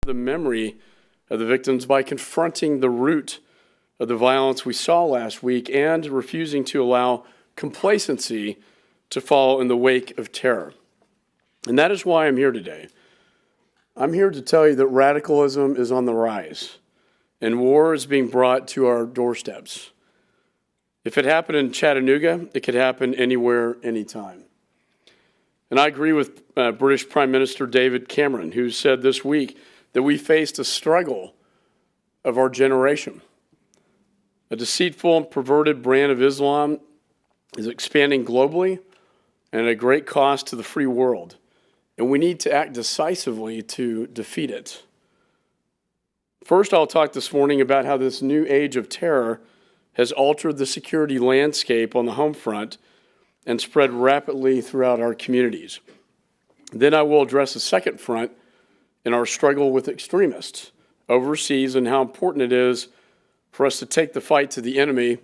the memory of the victims by confronting the root of the violence we saw last week and refusing to allow complacency to follow in the wake of terror. And that is why I'm here today. I'm here to tell you that radicalism is on the rise and war is being brought to our doorsteps. If it happened in Chattanooga, it could happen anywhere, anytime. And I agree with British Prime Minister David Cameron, who said this week that we faced a struggle of our generation. A deceitful and perverted brand of Islam is expanding globally and at a great cost to the free world. And we need to act decisively to defeat it. First, I'll talk this morning about how this new age of terror has altered the security landscape on the home front and spread rapidly throughout our communities. Then I will address the second front in our struggle with extremists overseas and how important it is for us to take the fight to the enemy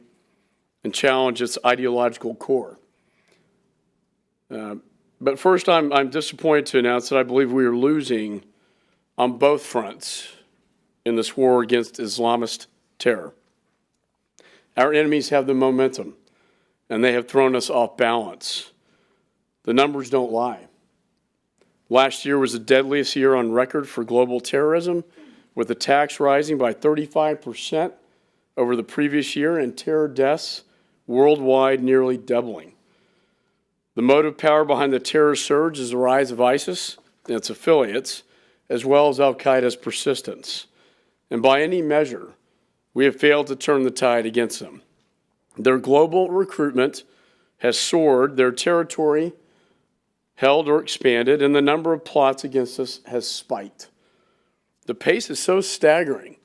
and challenge its ideological core. But first, I'm disappointed to announce that I believe we are losing on both fronts in this war against Islamist terror. Our enemies have the momentum, and they have thrown us off balance. The numbers don't lie. Last year was the deadliest year on record for global terrorism, with attacks rising by 35% over the previous year and terror deaths worldwide nearly doubling. The motive power behind the terror surge is the rise of ISIS and its affiliates, as well as Al-Qaeda's persistence. And by any measure, we have failed to turn the tide against them. Their global recruitment has soared, their territory held or expanded, and the number of plots against us has spiked. The pace is so staggering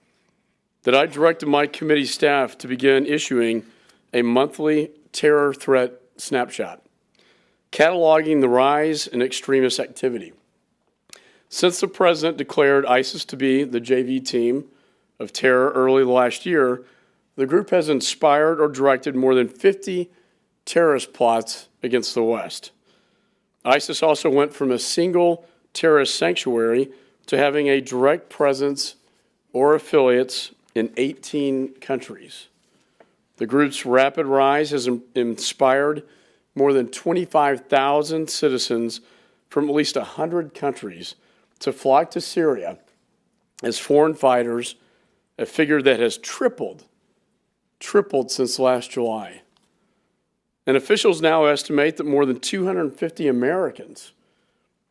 that I directed my committee staff to begin issuing a monthly terror threat snapshot, cataloging the rise in extremist activity. Since the president declared ISIS to be the JV team of terror early last year, the group has inspired or directed more than 50 terrorist plots against the West. ISIS also went from a single terrorist sanctuary to having a direct presence or affiliates in 18 countries. The group's rapid rise has inspired more than 25,000 citizens from at least 100 countries to flock to Syria as foreign fighters, a figure that has tripled since last July. And officials now estimate that more than 250 Americans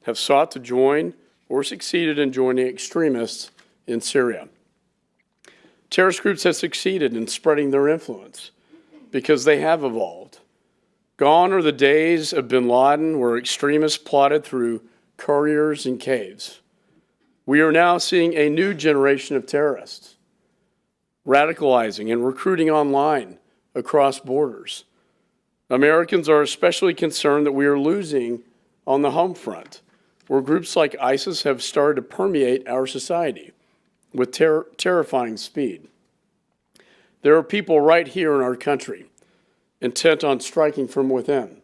have sought to join or succeeded in joining extremists in Syria. Terrorist groups have succeeded in spreading their influence because they have evolved. Gone are the days of bin Laden where extremists plotted through couriers and caves. We are now seeing a new generation of terrorists, radicalizing and recruiting online across borders. Americans are especially concerned that we are losing on the home front, where groups like ISIS have started to permeate our society with terrifying speed. There are people right here in our country intent on striking from within,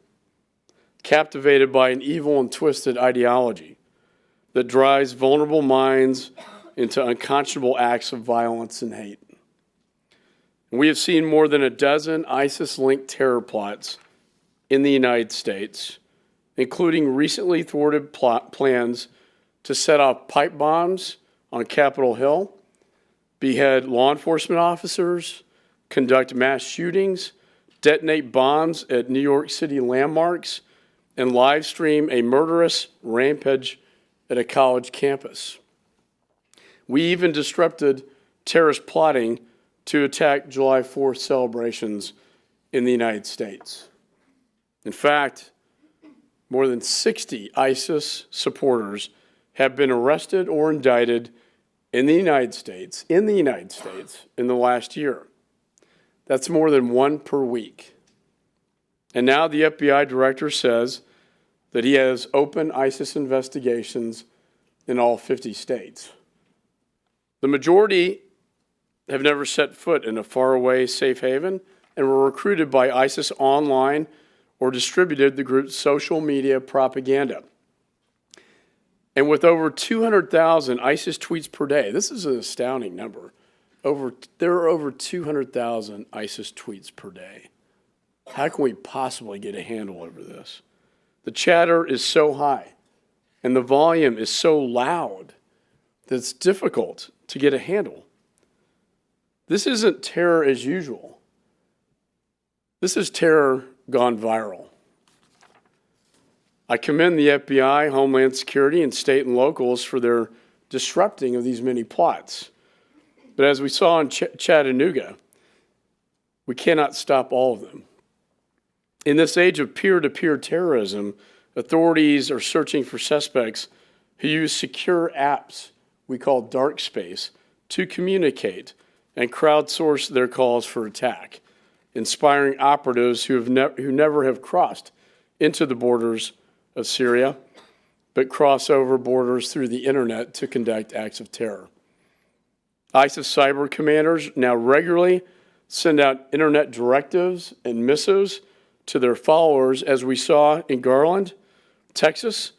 captivated by an evil and twisted ideology that drives vulnerable minds into unconscionable acts of violence and hate. We have seen more than a dozen ISIS-linked terror plots in the United States, including recently thwarted plans to set off pipe bombs on Capitol Hill, behead law enforcement officers, conduct mass shootings, detonate bombs at New York City landmarks, and live stream a murderous rampage at a college campus. We even disrupted terrorist plotting to attack July 4th celebrations in the United States. In fact, more than 60 ISIS supporters have been arrested or indicted in the United States in the last year. That's more than one per week. And now the FBI director says that he has open ISIS investigations in all 50 states. The majority have never set foot in a faraway safe haven and were recruited by ISIS online or distributed the group's social media propaganda. And with over 200,000 ISIS tweets per day, this is an astounding number. There are over 200,000 ISIS tweets per day. How can we possibly get a handle over this? The chatter is so high and the volume is so loud that it's difficult to get a handle. This isn't terror as usual. This is terror gone viral. I commend the FBI, Homeland Security, and state and locals for their disrupting of these many plots. But as we saw in Chattanooga, we cannot stop all of them. In this age of peer-to-peer terrorism, authorities are searching for suspects who use secure apps we call dark space to communicate and crowdsource their calls for attack, inspiring operatives who never have crossed into the borders of Syria, but cross over borders through the internet to conduct acts of terror. ISIS cyber commanders now regularly send out internet directives and missives to their followers, as we saw in Garland, Texas.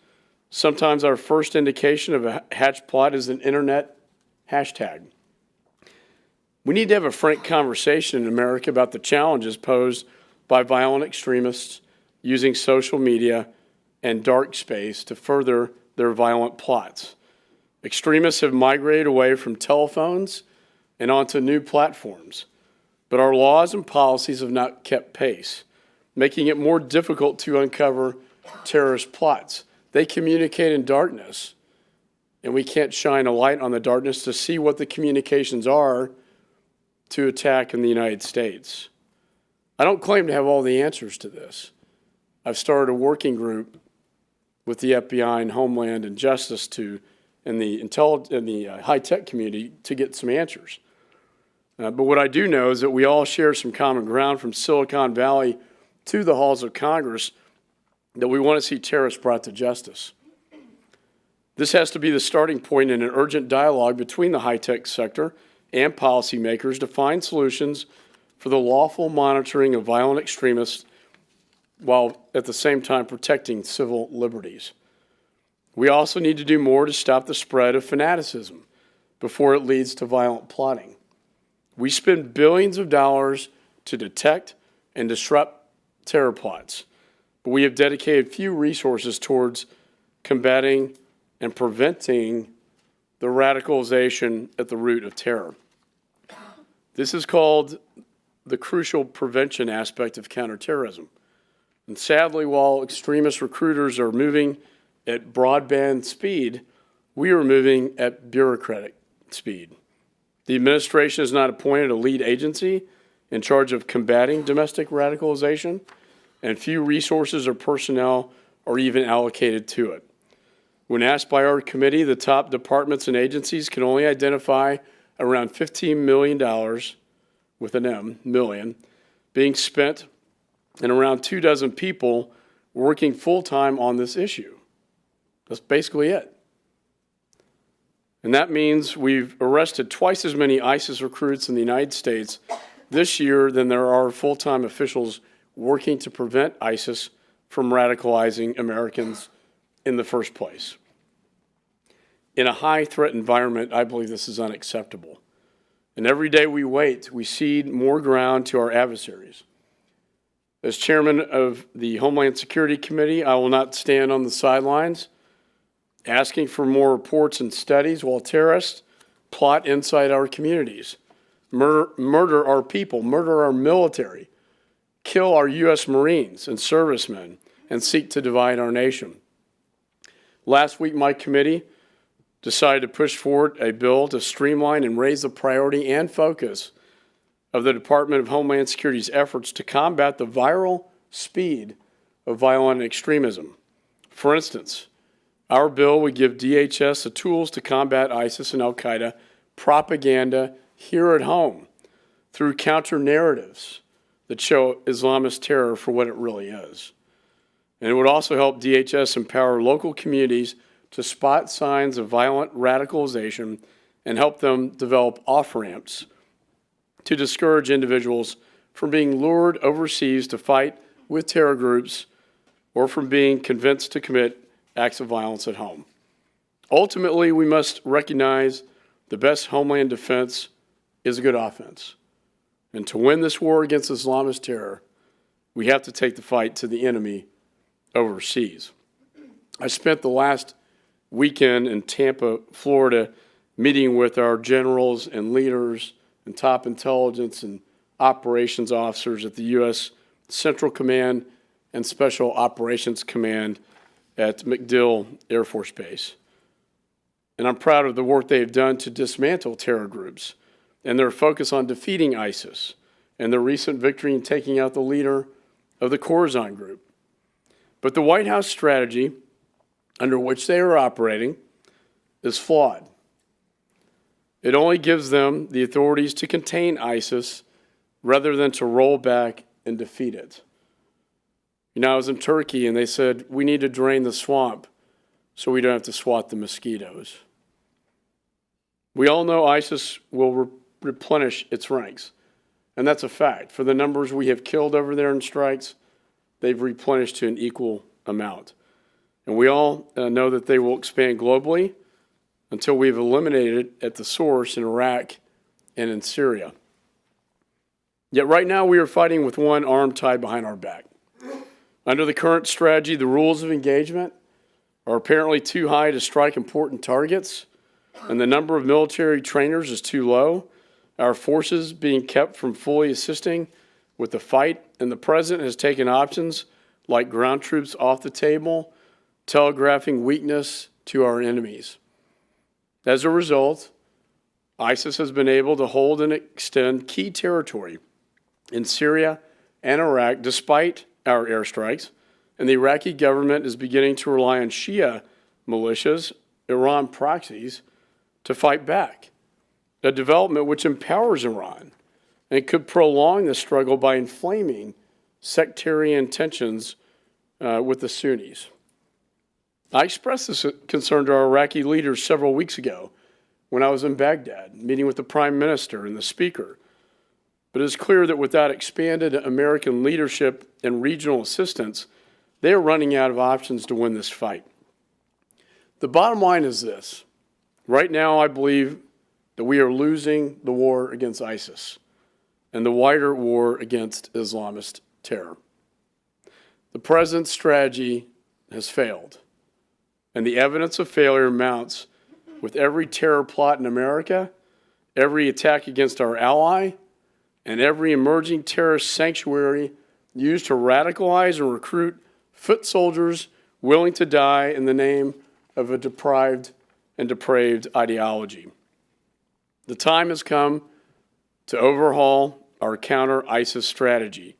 Sometimes our first indication of a hatched plot is an internet hashtag. We need to have a frank conversation in America about the challenges posed by violent extremists using social media and dark space to further their violent plots. Extremists have migrated away from telephones and onto new platforms, but our laws and policies have not kept pace, making it more difficult to uncover terrorist plots. They communicate in darkness, and we can't shine a light on the darkness to see what the communications are to attack in the United States. I don't claim to have all the answers to this. I've started a working group with the FBI and Homeland and Justice and the high-tech community to get some answers. But what I do know is that we all share some common ground from Silicon Valley to the halls of Congress, that we want to see terrorists brought to justice. This has to be the starting point in an urgent dialogue between the high-tech sector and policymakers to find solutions for the lawful monitoring of violent extremists while at the same time protecting civil liberties. We also need to do more to stop the spread of fanaticism before it leads to violent plotting. We spend billions of dollars to detect and disrupt terror plots, but we have dedicated few resources towards combating and preventing the radicalization at the root of terror. This is called the crucial prevention aspect of counterterrorism. And sadly, while extremist recruiters are moving at broadband speed, we are moving at bureaucratic speed. The administration has not appointed a lead agency in charge of combating domestic radicalization, and few resources or personnel are even allocated to it. When asked by our committee, the top departments and agencies can only identify around $15 million, with an M, million, being spent and around 24 people working full-time on this issue. That's basically it. And that means we've arrested twice as many ISIS recruits in the United States this year than there are full-time officials working to prevent ISIS from radicalizing Americans in the first place. In a high-threat environment, I believe this is unacceptable. And every day we wait, we cede more ground to our adversaries. As chairman of the Homeland Security Committee, I will not stand on the sidelines asking for more reports and studies while terrorists plot inside our communities, murder our people, murder our military, kill our U.S. Marines and servicemen, and seek to divide our nation. Last week, my committee decided to push forward a bill to streamline and raise the priority and focus of the Department of Homeland Security's efforts to combat the viral speed of violent extremism. For instance, our bill would give DHS the tools to combat ISIS and Al-Qaeda propaganda here at home through counter-narratives that show Islamist terror for what it really is. And it would also help DHS empower local communities to spot signs of violent radicalization and help them develop off-ramps to discourage individuals from being lured overseas to fight with terror groups or from being convinced to commit acts of violence at home. Ultimately, we must recognize the best homeland defense is a good offense. And to win this war against Islamist terror, we have to take the fight to the enemy overseas. I spent the last weekend in Tampa, Florida, meeting with our generals and leaders and top intelligence and operations officers at the U.S. Central Command and Special Operations Command at MacDill Air Force Base. And I'm proud of the work they've done to dismantle terror groups and their focus on defeating ISIS and their recent victory in taking out the leader of the Khorasan group. But the White House strategy under which they are operating is flawed. It only gives them the authorities to contain ISIS rather than to roll back and defeat it. You know, I was in Turkey and they said, we need to drain the swamp so we don't have to swat the mosquitoes. We all know ISIS will replenish its ranks, and that's a fact. For the numbers we have killed over there in strikes, they've replenished to an equal amount. And we all know that they will expand globally until we've eliminated it at the source in Iraq and in Syria. Yet right now we are fighting with one arm tied behind our back. Under the current strategy, the rules of engagement are apparently too high to strike important targets, and the number of military trainers is too low. Our forces being kept from fully assisting with the fight, and the president has taken options like ground troops off the table, telegraphing weakness to our enemies. As a result, ISIS has been able to hold and extend key territory in Syria and Iraq despite our airstrikes, and the Iraqi government is beginning to rely on Shia militias, Iran proxies, to fight back, a development which empowers Iran and could prolong the struggle by inflaming sectarian tensions with the Sunnis. I expressed this concern to our Iraqi leaders several weeks ago when I was in Baghdad, meeting with the Prime Minister and the Speaker. But it is clear that without expanded American leadership and regional assistance, they are running out of options to win this fight. The bottom line is this. Right now, I believe that we are losing the war against ISIS and the wider war against Islamist terror. The president's strategy has failed, and the evidence of failure mounts with every terror plot in America, every attack against our ally, and every emerging terrorist sanctuary used to radicalize and recruit foot soldiers willing to die in the name of a deprived and depraved ideology. The time has come to overhaul our counter-ISIS strategy,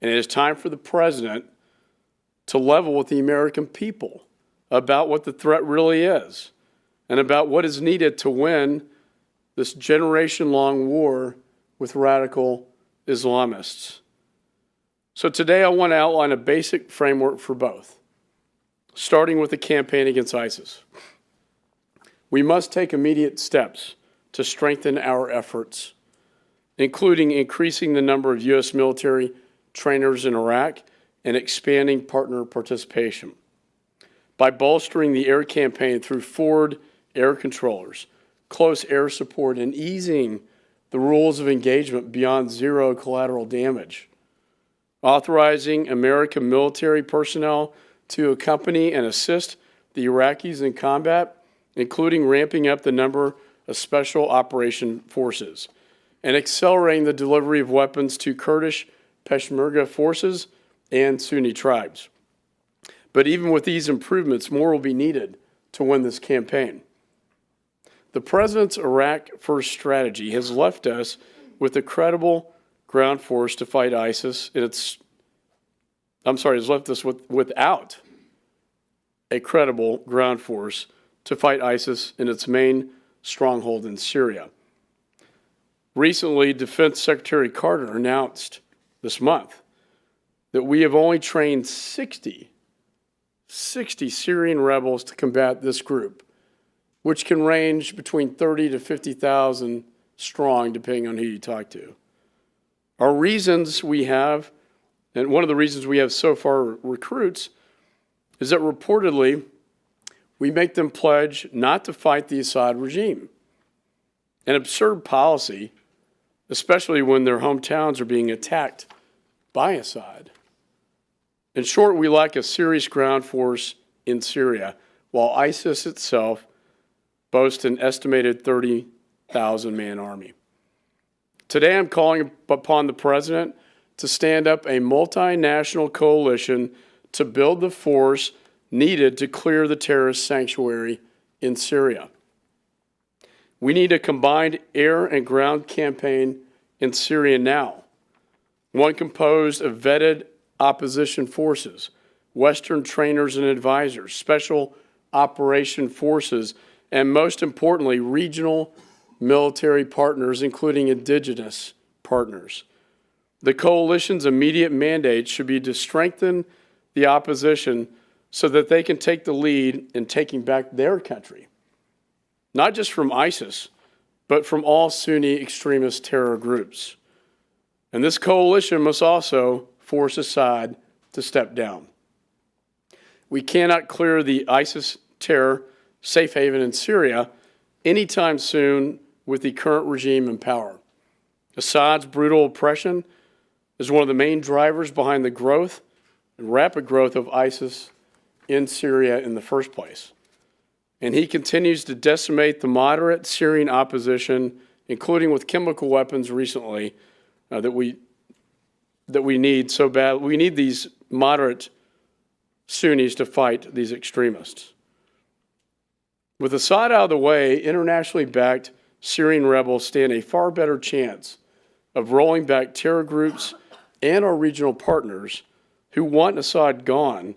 and it is time for the president to level with the American people about what the threat really is and about what is needed to win this generation-long war with radical Islamists. So today I want to outline a basic framework for both, starting with the campaign against ISIS. We must take immediate steps to strengthen our efforts, including increasing the number of U.S. military trainers in Iraq and expanding partner participation. By bolstering the air campaign through forward air controllers, close air support, and easing the rules of engagement beyond zero collateral damage. Authorizing American military personnel to accompany and assist the Iraqis in combat, including ramping up the number of special operation forces, and accelerating the delivery of weapons to Kurdish Peshmerga forces and Sunni tribes. But even with these improvements, more will be needed to win this campaign. The president's Iraq-first strategy has left us with a credible ground force to fight ISIS. Has left us without a credible ground force to fight ISIS in its main stronghold in Syria. Recently, Defense Secretary Carter announced this month that we have only trained 60 Syrian rebels to combat this group, which can range between 30 to 50,000 strong, depending on who you talk to. Our reasons we have, and one of the reasons we have so far recruits, is that reportedly we make them pledge not to fight the Assad regime. An absurd policy, especially when their hometowns are being attacked by Assad. In short, we lack a serious ground force in Syria, while ISIS itself boasts an estimated 30,000-man army. Today, I'm calling upon the President to stand up a multinational coalition to build the force needed to clear the terrorist sanctuary in Syria. We need a combined air and ground campaign in Syria now, one composed of vetted opposition forces, Western trainers and advisors, special operation forces, and most importantly, regional military partners, including indigenous partners. The coalition's immediate mandate should be to strengthen the opposition so that they can take the lead in taking back their country, not just from ISIS, but from all Sunni extremist terror groups. And this coalition must also force Assad to step down. We cannot clear the ISIS terror safe haven in Syria anytime soon with the current regime in power. Assad's brutal oppression is one of the main drivers behind the growth and rapid growth of ISIS in Syria in the first place. And he continues to decimate the moderate Syrian opposition, including with chemical weapons recently, that we need so bad. We need these moderate Sunnis to fight these extremists. With Assad out of the way, internationally backed Syrian rebels stand a far better chance of rolling back terror groups and our regional partners who want Assad gone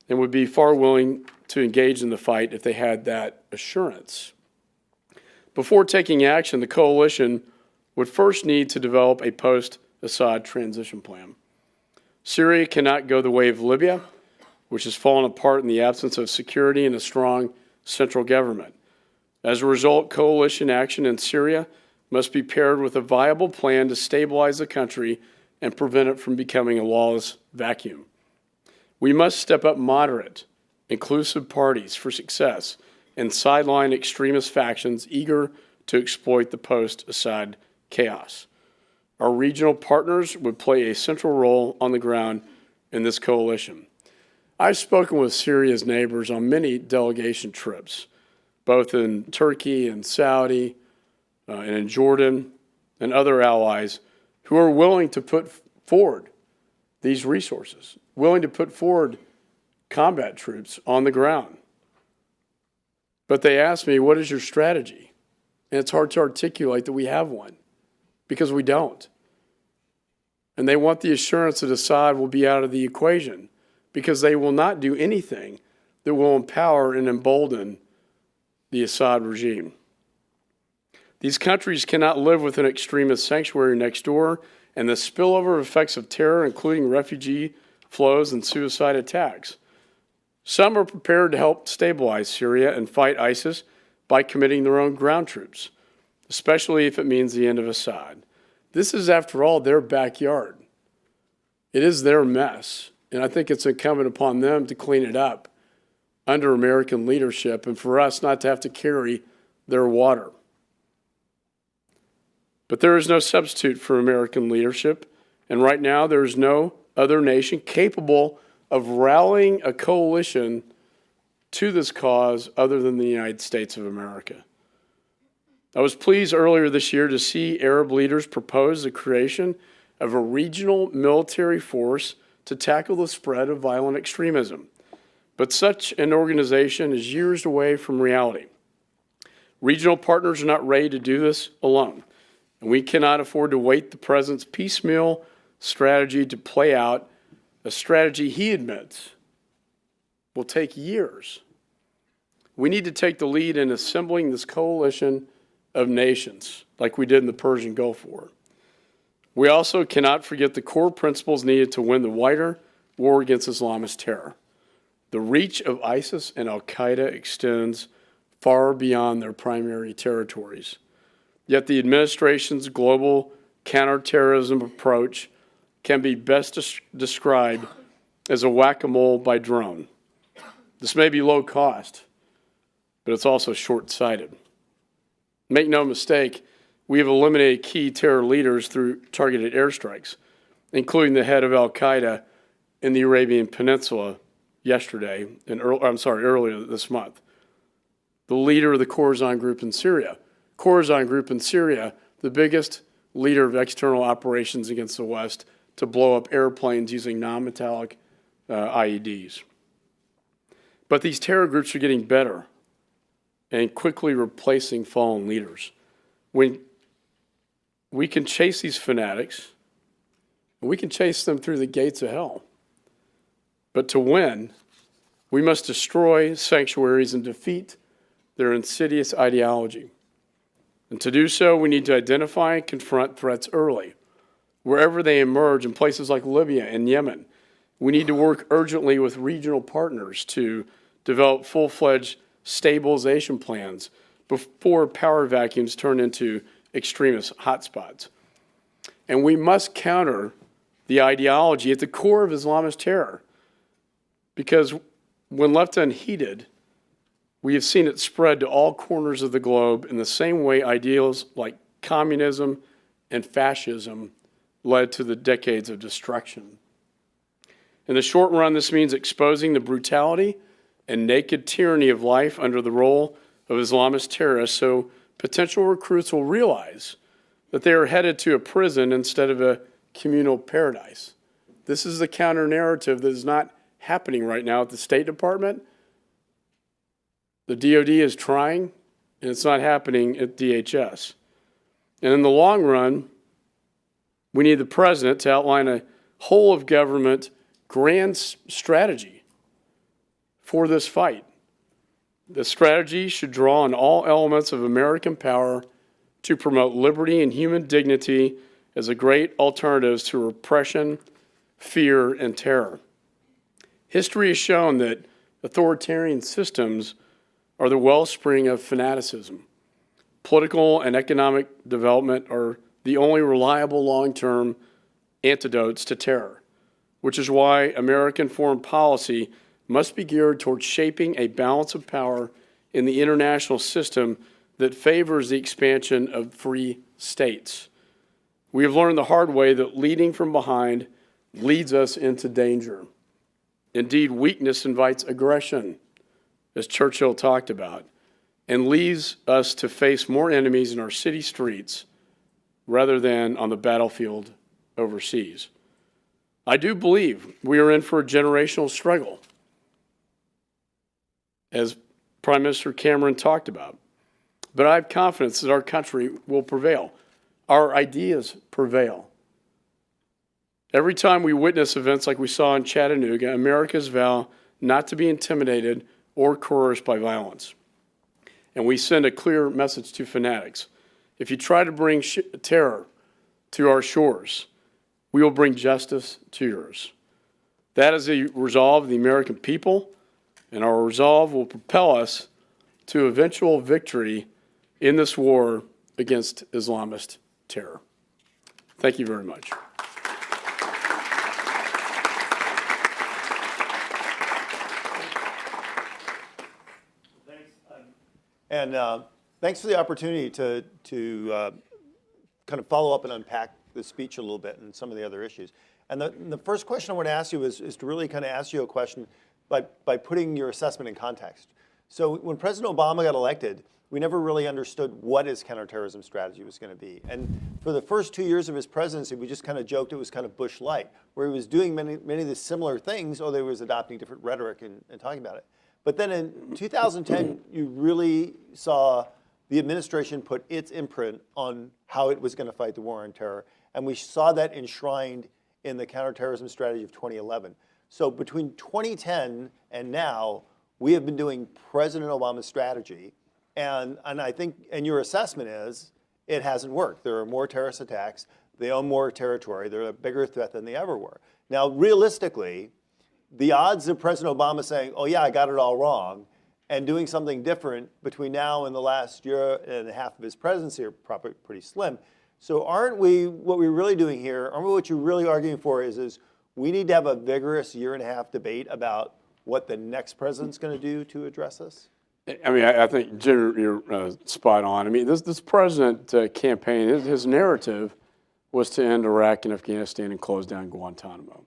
and would be far willing to engage in the fight if they had that assurance. Before taking action, the coalition would first need to develop a post-Assad transition plan. Syria cannot go the way of Libya, which has fallen apart in the absence of security and a strong central government. As a result, coalition action in Syria must be paired with a viable plan to stabilize the country and prevent it from becoming a lawless vacuum. We must step up moderate, inclusive parties for success and sideline extremist factions eager to exploit the post-Assad chaos. Our regional partners would play a central role on the ground in this coalition. I've spoken with Syria's neighbors on many delegation trips, both in Turkey and Saudi and in Jordan and other allies who are willing to put forward these resources, willing to put forward combat troops on the ground. But they ask me, what is your strategy? And it's hard to articulate that we have one, because we don't. And they want the assurance that Assad will be out of the equation, because they will not do anything that will empower and embolden the Assad regime. These countries cannot live with an extremist sanctuary next door, and the spillover effects of terror, including refugee flows and suicide attacks. Some are prepared to help stabilize Syria and fight ISIS by committing their own ground troops, especially if it means the end of Assad. This is, after all, their backyard. It is their mess, and I think it's incumbent upon them to clean it up under American leadership and for us not to have to carry their water. But there is no substitute for American leadership, and right now there is no other nation capable of rallying a coalition to this cause other than the United States of America. I was pleased earlier this year to see Arab leaders propose the creation of a regional military force to tackle the spread of violent extremism. But such an organization is years away from reality. Regional partners are not ready to do this alone, and we cannot afford to wait the President's piecemeal strategy to play out, a strategy he admits will take years. We need to take the lead in assembling this coalition of nations, like we did in the Persian Gulf War. We also cannot forget the core principles needed to win the wider war against Islamist terror. The reach of ISIS and Al-Qaeda extends far beyond their primary territories. Yet the administration's global counterterrorism approach can be best described as a whack-a-mole by drone. This may be low cost, but it's also short-sighted. Make no mistake, we have eliminated key terror leaders through targeted airstrikes, including the head of Al-Qaeda in the Arabian Peninsula earlier this month. The leader of the Khorasan group in Syria. Khorasan group in Syria, the biggest leader of external operations against the West to blow up airplanes using non-metallic IEDs. But these terror groups are getting better and quickly replacing fallen leaders. When we can chase these fanatics, we can chase them through the gates of hell. But to win, we must destroy sanctuaries and defeat their insidious ideology. And to do so, we need to identify and confront threats early, wherever they emerge in places like Libya and Yemen. We need to work urgently with regional partners to develop full-fledged stabilization plans before power vacuums turn into extremist hotspots. And we must counter the ideology at the core of Islamist terror, because when left unheeded, we have seen it spread to all corners of the globe in the same way ideals like communism and fascism led to the decades of destruction. In the short run, this means exposing the brutality and naked tyranny of life under the role of Islamist terrorists, so potential recruits will realize that they are headed to a prison instead of a communal paradise. This is the counter-narrative that is not happening right now at the State Department. The DOD is trying, and it's not happening at DHS. And in the long run, we need the president to outline a whole-of-government grand strategy for this fight. The strategy should draw on all elements of American power to promote liberty and human dignity as a great alternatives to repression, fear, and terror. History has shown that authoritarian systems are the wellspring of fanaticism. Political and economic development are the only reliable long-term antidotes to terror, which is why American foreign policy must be geared towards shaping a balance of power in the international system that favors the expansion of free states. We have learned the hard way that leading from behind leads us into danger. Indeed, weakness invites aggression, as Churchill talked about, and leads us to face more enemies in our city streets rather than on the battlefield overseas. I do believe we are in for a generational struggle, as Prime Minister Cameron talked about. But I have confidence that our country will prevail. Our ideas prevail. Every time we witness events like we saw in Chattanooga, Americans vow not to be intimidated or coerced by violence. And we send a clear message to fanatics. If you try to bring terror to our shores, we will bring justice to yours. That is the resolve of the American people, and our resolve will propel us to eventual victory in this war against Islamist terror. Thank you very much. And thanks for the opportunity to kind of follow up and unpack the speech a little bit and some of the other issues. And the first question I want to ask you is to really kind of ask you a question by putting your assessment in context. So when President Obama got elected, we never really understood what his counterterrorism strategy was going to be. And for the first 2 years of his presidency, we just kind of joked it was kind of Bush light, where he was doing many of the similar things, although he was adopting different rhetoric and talking about it. But then in 2010, you really saw the administration put its imprint on how it was going to fight the war on terror. And we saw that enshrined in the counterterrorism strategy of 2011. So between 2010 and now, we have been doing President Obama's strategy. And I think, and your assessment is, it hasn't worked. There are more terrorist attacks. They own more territory. They're a bigger threat than they ever were. Now, realistically, the odds of President Obama saying, oh yeah, I got it all wrong, and doing something different between now and the last year and a half of his presidency are probably pretty slim. So aren't we, what we're really doing here, aren't we what you're really arguing for is we need to have a vigorous year-and-a-half debate about what the next president's going to do to address this? I mean, I think, Jim, you're spot on. I mean, this president campaign, his narrative was to end Iraq and Afghanistan and close down Guantanamo.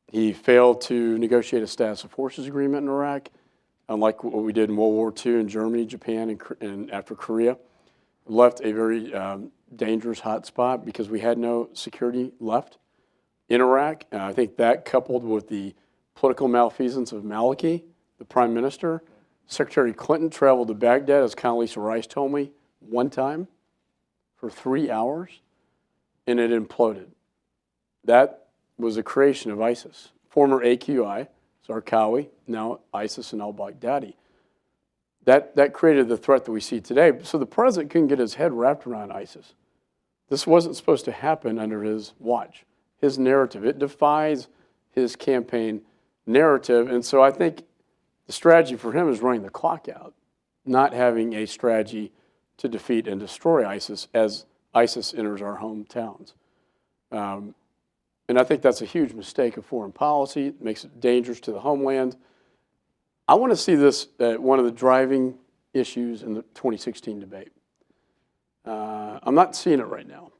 He failed to negotiate a status of forces agreement in Iraq, unlike what we did in World War II in Germany, Japan, and after Korea. Left a very dangerous hot spot because we had no security left in Iraq. I think that, coupled with the political malfeasance of Maliki, the prime minister, Secretary Clinton traveled to Baghdad, as Condoleezza Rice told me, one time for 3 hours, and it imploded. That was a creation of ISIS. Former AQI, Zarqawi, now ISIS and al-Baghdadi. That created the threat that we see today. So the president couldn't get his head wrapped around ISIS. This wasn't supposed to happen under his watch. His narrative, it defies his campaign narrative. And so I think the strategy for him is running the clock out, not having a strategy to defeat and destroy ISIS as ISIS enters our hometowns. And I think that's a huge mistake of foreign policy. It makes it dangerous to the homeland. I want to see this one of the driving issues in the 2016 debate. I'm not seeing it right now.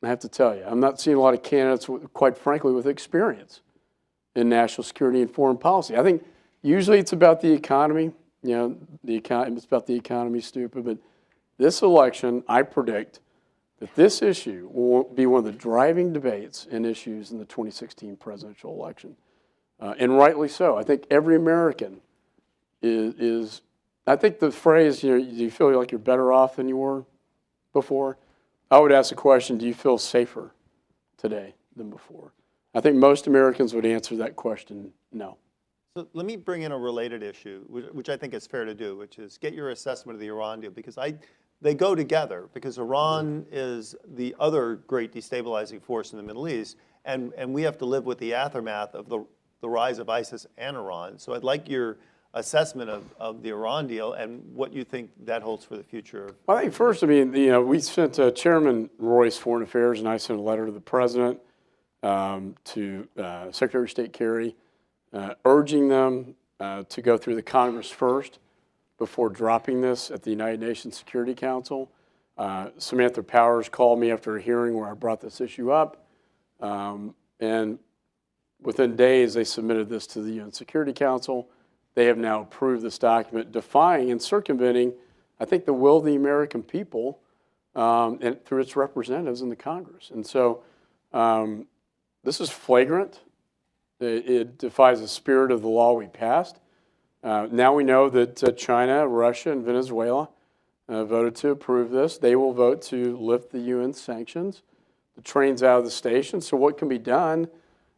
I have to tell you, I'm not seeing a lot of candidates, quite frankly, with experience in national security and foreign policy. I think usually it's about the economy. You know, it's about the economy, stupid. But this election, I predict that this issue will be one of the driving debates and issues in the 2016 presidential election. And rightly so. I think every American is I think the phrase, you know, do you feel like you're better off than you were before? I would ask the question, do you feel safer today than before? I think most Americans would answer that question, no. So let me bring in a related issue, which I think is fair to do, which is get your assessment of the Iran deal, because they go together, because Iran is the other great destabilizing force in the Middle East, and we have to live with the aftermath of the rise of ISIS and Iran. So I'd like your assessment of the Iran deal and what you think that holds for the future. Well, I think first, I mean, you know, we sent Chairman Royce Foreign Affairs, and I sent a letter to the President, to Secretary of State Kerry, urging them to go through the Congress first before dropping this at the United Nations Security Council. Samantha Powers called me after a hearing where I brought this issue up, and within days they submitted this to the UN Security Council. They have now approved this document, defying and circumventing, I think, the will of the American people and through its representatives in the Congress. And so this is flagrant. It defies the spirit of the law we passed. Now we know that China, Russia, and Venezuela voted to approve this. They will vote to lift the UN sanctions. The train's out of the station. So what can be done?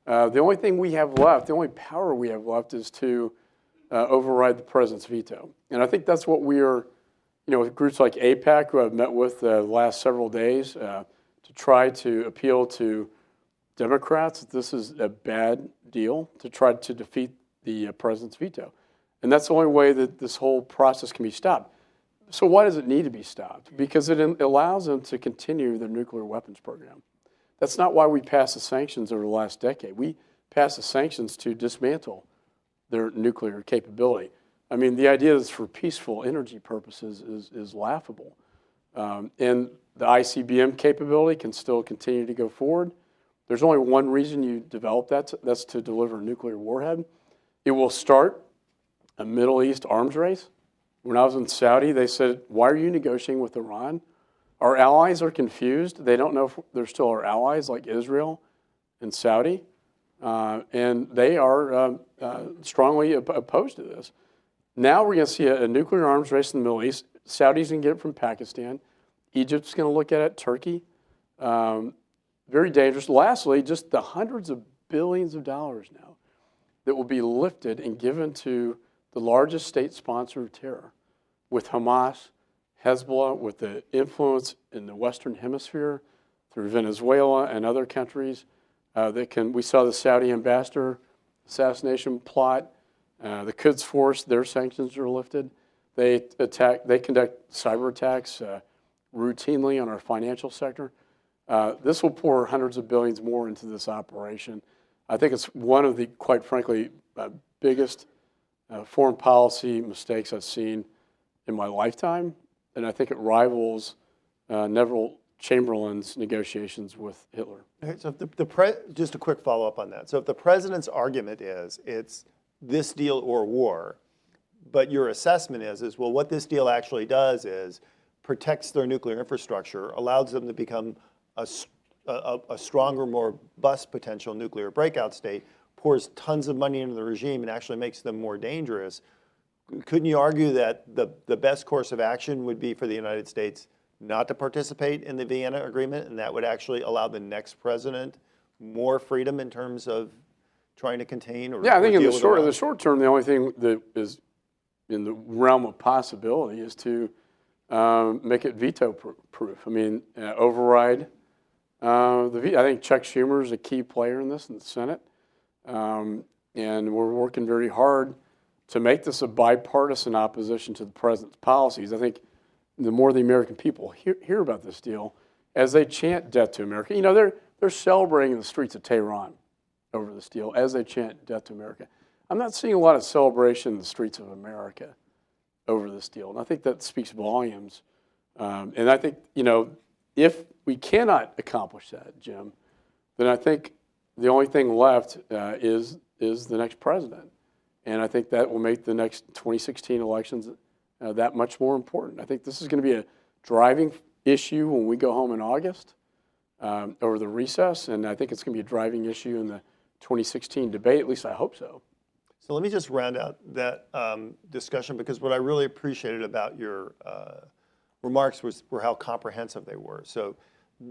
The only thing we have left, the only power we have left, is to override the president's veto. And I think that's what we are, you know, with groups like AIPAC, who I've met with the last several days, to try to appeal to Democrats that this is a bad deal, to try to defeat the president's veto. And that's the only way that this whole process can be stopped. So why does it need to be stopped? Because it allows them to continue their nuclear weapons program. That's not why we passed the sanctions over the last decade. We passed the sanctions to dismantle their nuclear capability. I mean, the idea that it's for peaceful energy purposes is laughable. And the ICBM capability can still continue to go forward. There's only one reason you develop that, that's to deliver a nuclear warhead. It will start a Middle East arms race. When I was in Saudi, they said, why are you negotiating with Iran? Our allies are confused. They don't know if they're still our allies, like Israel and Saudi. And they are strongly opposed to this. Now we're going to see a nuclear arms race in the Middle East. Saudi's going to get it from Pakistan. Egypt's going to look at it, Turkey. Very dangerous. Lastly, just the hundreds of billions of dollars now that will be lifted and given to the largest state sponsor of terror, with Hamas, Hezbollah, with the influence in the Western Hemisphere through Venezuela and other countries. We saw the Saudi ambassador assassination plot. The Quds Force, their sanctions are lifted. They conduct cyber attacks routinely on our financial sector. This will pour hundreds of billions more into this operation. I think it's one of the, quite frankly, biggest foreign policy mistakes I've seen in my lifetime, and I think it rivals Neville Chamberlain's negotiations with Hitler. Okay, so if just a quick follow-up on that. So if the president's argument is it's this deal or war, but your assessment is well, what this deal actually does is protects their nuclear infrastructure, allows them to become a stronger, more robust potential nuclear breakout state, pours tons of money into the regime and actually makes them more dangerous. Couldn't you argue that the best course of action would be for the United States not to participate in the Vienna Agreement, and that would actually allow the next president more freedom in terms of trying to contain or I think in the the short term, the only thing that is in the realm of possibility is to make it veto proof. I mean, override I think Chuck Schumer is a key player in this in the Senate, and we're working very hard to make this a bipartisan opposition to the president's policies. I think the more the American people hear about this deal, as they chant death to America, they're celebrating in the streets of Tehran over this deal as they chant death to America. I'm not seeing a lot of celebration in the streets of America over this deal, and I think that speaks volumes. And I think, if we cannot accomplish that, Jim, then I think the only thing left is the next president. And I think that will make the next 2016 elections that much more important. I think this is going to be a driving issue when we go home in August over the recess, and I think it's going to be a driving issue in the 2016 debate, at least I hope so. So let me just round out that discussion, because what I really appreciated about your remarks were how comprehensive they were. So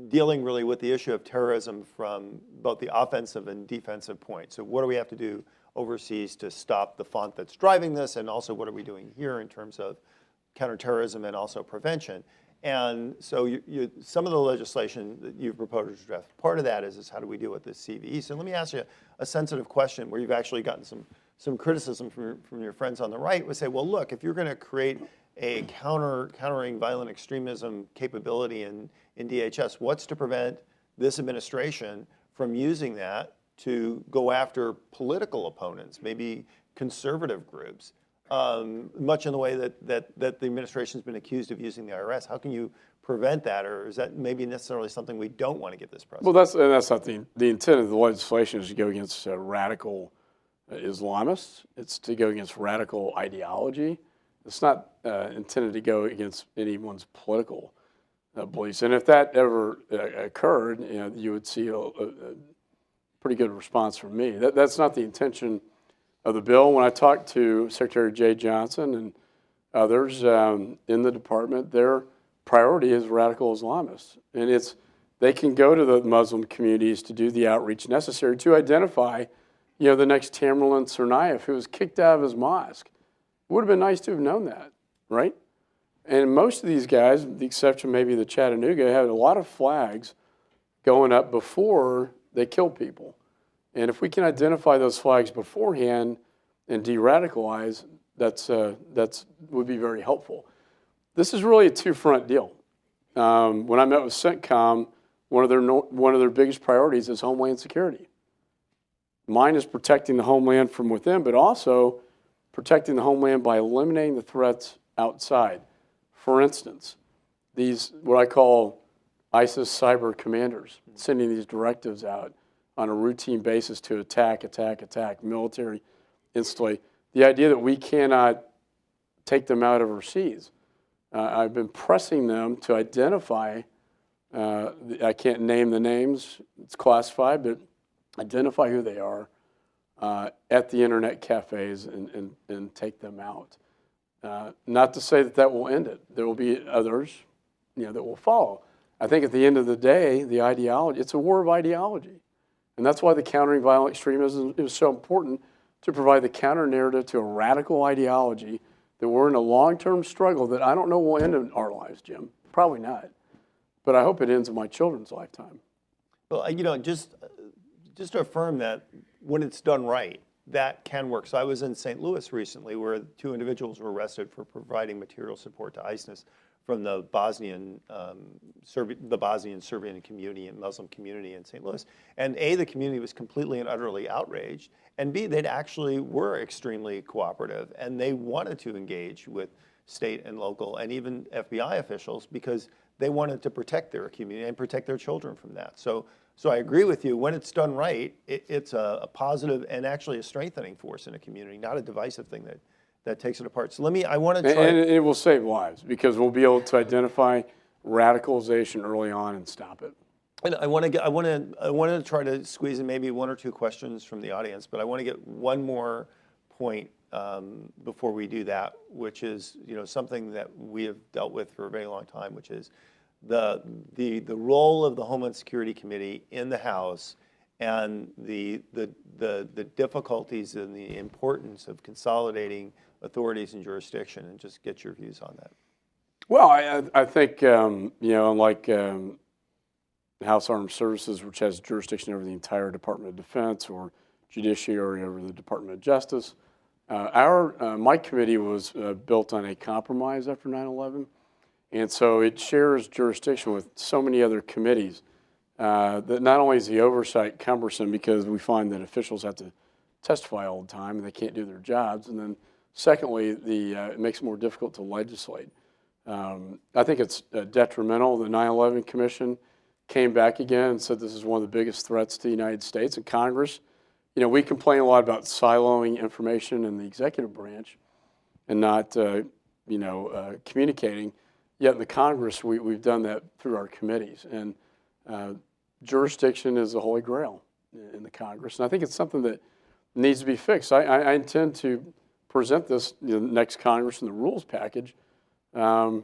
dealing really with the issue of terrorism from both the offensive and defensive point. So what do we have to do overseas to stop the font that's driving this, and also what are we doing here in terms of counterterrorism and also prevention? And so some of the legislation that you've proposed to draft, part of that is how do we deal with this CVE? So let me ask you a sensitive question where you've actually gotten some criticism from your friends on the right, would say, well, look, if you're going to create a countering violent extremism capability in DHS, what's to prevent this administration from using that to go after political opponents, maybe conservative groups, much in the way that the administration's been accused of using the IRS? How can you prevent that, or is that maybe necessarily something we don't want to give this president? Well, that's not the intent of the legislation is to go against radical Islamists. It's to go against radical ideology. It's not intended to go against anyone's political beliefs. And if that ever occurred, you would see a pretty good response from me. That's not the intention of the bill. When I talked to Secretary Jay Johnson and others in the department, their priority is radical Islamists. And they can go to the Muslim communities to do the outreach necessary to identify, the next Tamerlan Tsarnaev who was kicked out of his mosque. It would have been nice to have known that, right? And most of these guys, with the exception maybe the Chattanooga, had a lot of flags going up before they kill people. And if we can identify those flags beforehand and de-radicalize, that's would be very helpful. This is really a two-front deal. When I met with CENTCOM, one of their biggest priorities is homeland security. Mine is protecting the homeland from within, but also protecting the homeland by eliminating the threats outside. For instance, these, what I call ISIS cyber commanders, sending these directives out on a routine basis to attack military instantly. The idea that we cannot take them out overseas. I've been pressing them to identify, I can't name the names, it's classified, but identify who they are at the internet cafes and take them out. Not to say that will end it. There will be others, that will follow. I think at the end of the day, the ideology, it's a war of ideology. And that's why the countering violent extremism is so important, to provide the counter narrative to a radical ideology that we're in a long-term struggle that I don't know will end in our lives, Jim. Probably not. But I hope it ends in my children's lifetime. Well, just to affirm that when it's done right, that can work. So I was in St. Louis recently where 2 individuals were arrested for providing material support to ISIS from the Bosnian Serbian community and Muslim community in St. Louis. And A, the community was completely and utterly outraged, and B, they actually were extremely cooperative, and they wanted to engage with state and local and even FBI officials because they wanted to protect their community and protect their children from that. So I agree with you. When it's done right, it's a positive and actually a strengthening force in a community, not a divisive thing that takes it apart. So I want to try. And it will save lives because we'll be able to identify radicalization early on and stop it. And I want to try to squeeze in maybe 1 or 2 questions from the audience, but I want to get one more point before we do that, which is something that we have dealt with for a very long time, which is the role of the Homeland Security Committee in the House and the difficulties and the importance of consolidating authorities and jurisdiction, and just get your views on that. Well, I think unlike the House Armed Services, which has jurisdiction over the entire Department of Defense, or judiciary over the Department of Justice, my committee was built on a compromise after 9/11. And so it shares jurisdiction with so many other committees that not only is the oversight cumbersome because we find that officials have to testify all the time and they can't do their jobs, and then secondly, it makes it more difficult to legislate. I think it's detrimental. The 9/11 Commission came back again and said this is one of the biggest threats to the United States. And Congress, we complain a lot about siloing information in the executive branch and not, communicating. Yet in the Congress, we've done that through our committees. And jurisdiction is the holy grail in the Congress. And I think it's something that needs to be fixed. I intend to present this next Congress in the rules package. But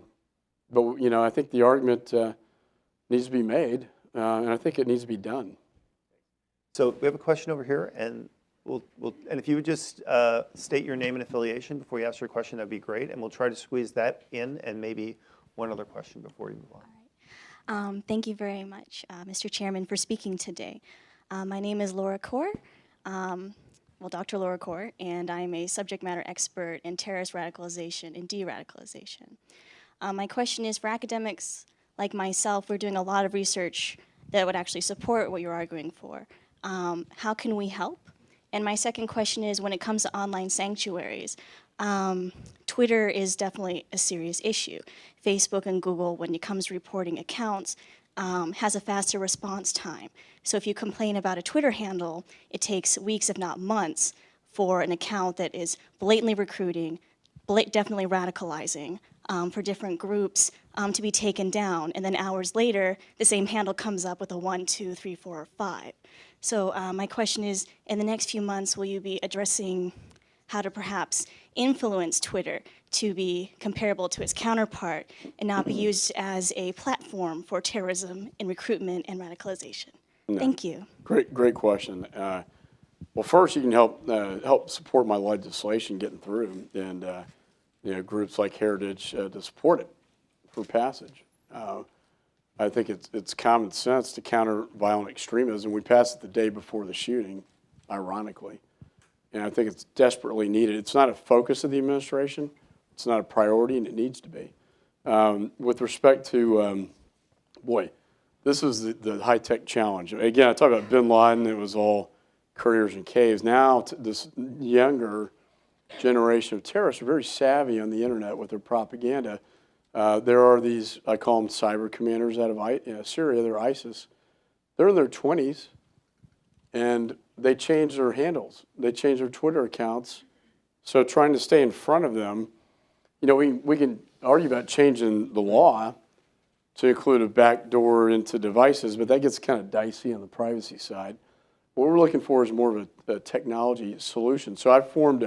I think the argument needs to be made, and I think it needs to be done. So we have a question over here, and and if you would just state your name and affiliation before you ask your question, that'd be great. And we'll try to squeeze that in, and maybe one other question before you move on. All right. Thank you very much, Mr. Chairman, for speaking today. My name is Laura Kaur, Dr. Laura Kaur, and I'm a subject matter expert in terrorist radicalization and de-radicalization. My question is, for academics like myself, we're doing a lot of research that would actually support what you're arguing for. How can we help? And my second question is, when it comes to online sanctuaries, Twitter is definitely a serious issue. Facebook and Google, when it comes to reporting accounts, has a faster response time. So if you complain about a Twitter handle, it takes weeks, if not months, for an account that is blatantly recruiting, definitely radicalizing for different groups to be taken down. And then hours later, the same handle comes up with a 1, 2, 3, 4, or 5. So my question is, in the next few months, will you be addressing how to perhaps influence Twitter to be comparable to its counterpart and not be used as a platform for terrorism and recruitment and radicalization? No. Thank you. Great question. Well, first, you can help support my legislation getting through, and groups like Heritage to support it for passage. I think it's common sense to counter violent extremism. We passed it the day before the shooting, ironically. And I think it's desperately needed. It's not a focus of the administration. It's not a priority, and it needs to be. With respect to, this is the high-tech challenge. Again, I talk about bin Laden. It was all couriers and caves. Now, this younger generation of terrorists are very savvy on the internet with their propaganda. There are these, I call them cyber commanders out of Syria. They're ISIS. They're in their 20s, and they change their handles. They change their Twitter accounts. So trying to stay in front of them, we can argue about changing the law to include a backdoor into devices, but that gets kind of dicey on the privacy side. What we're looking for is more of a technology solution. So I formed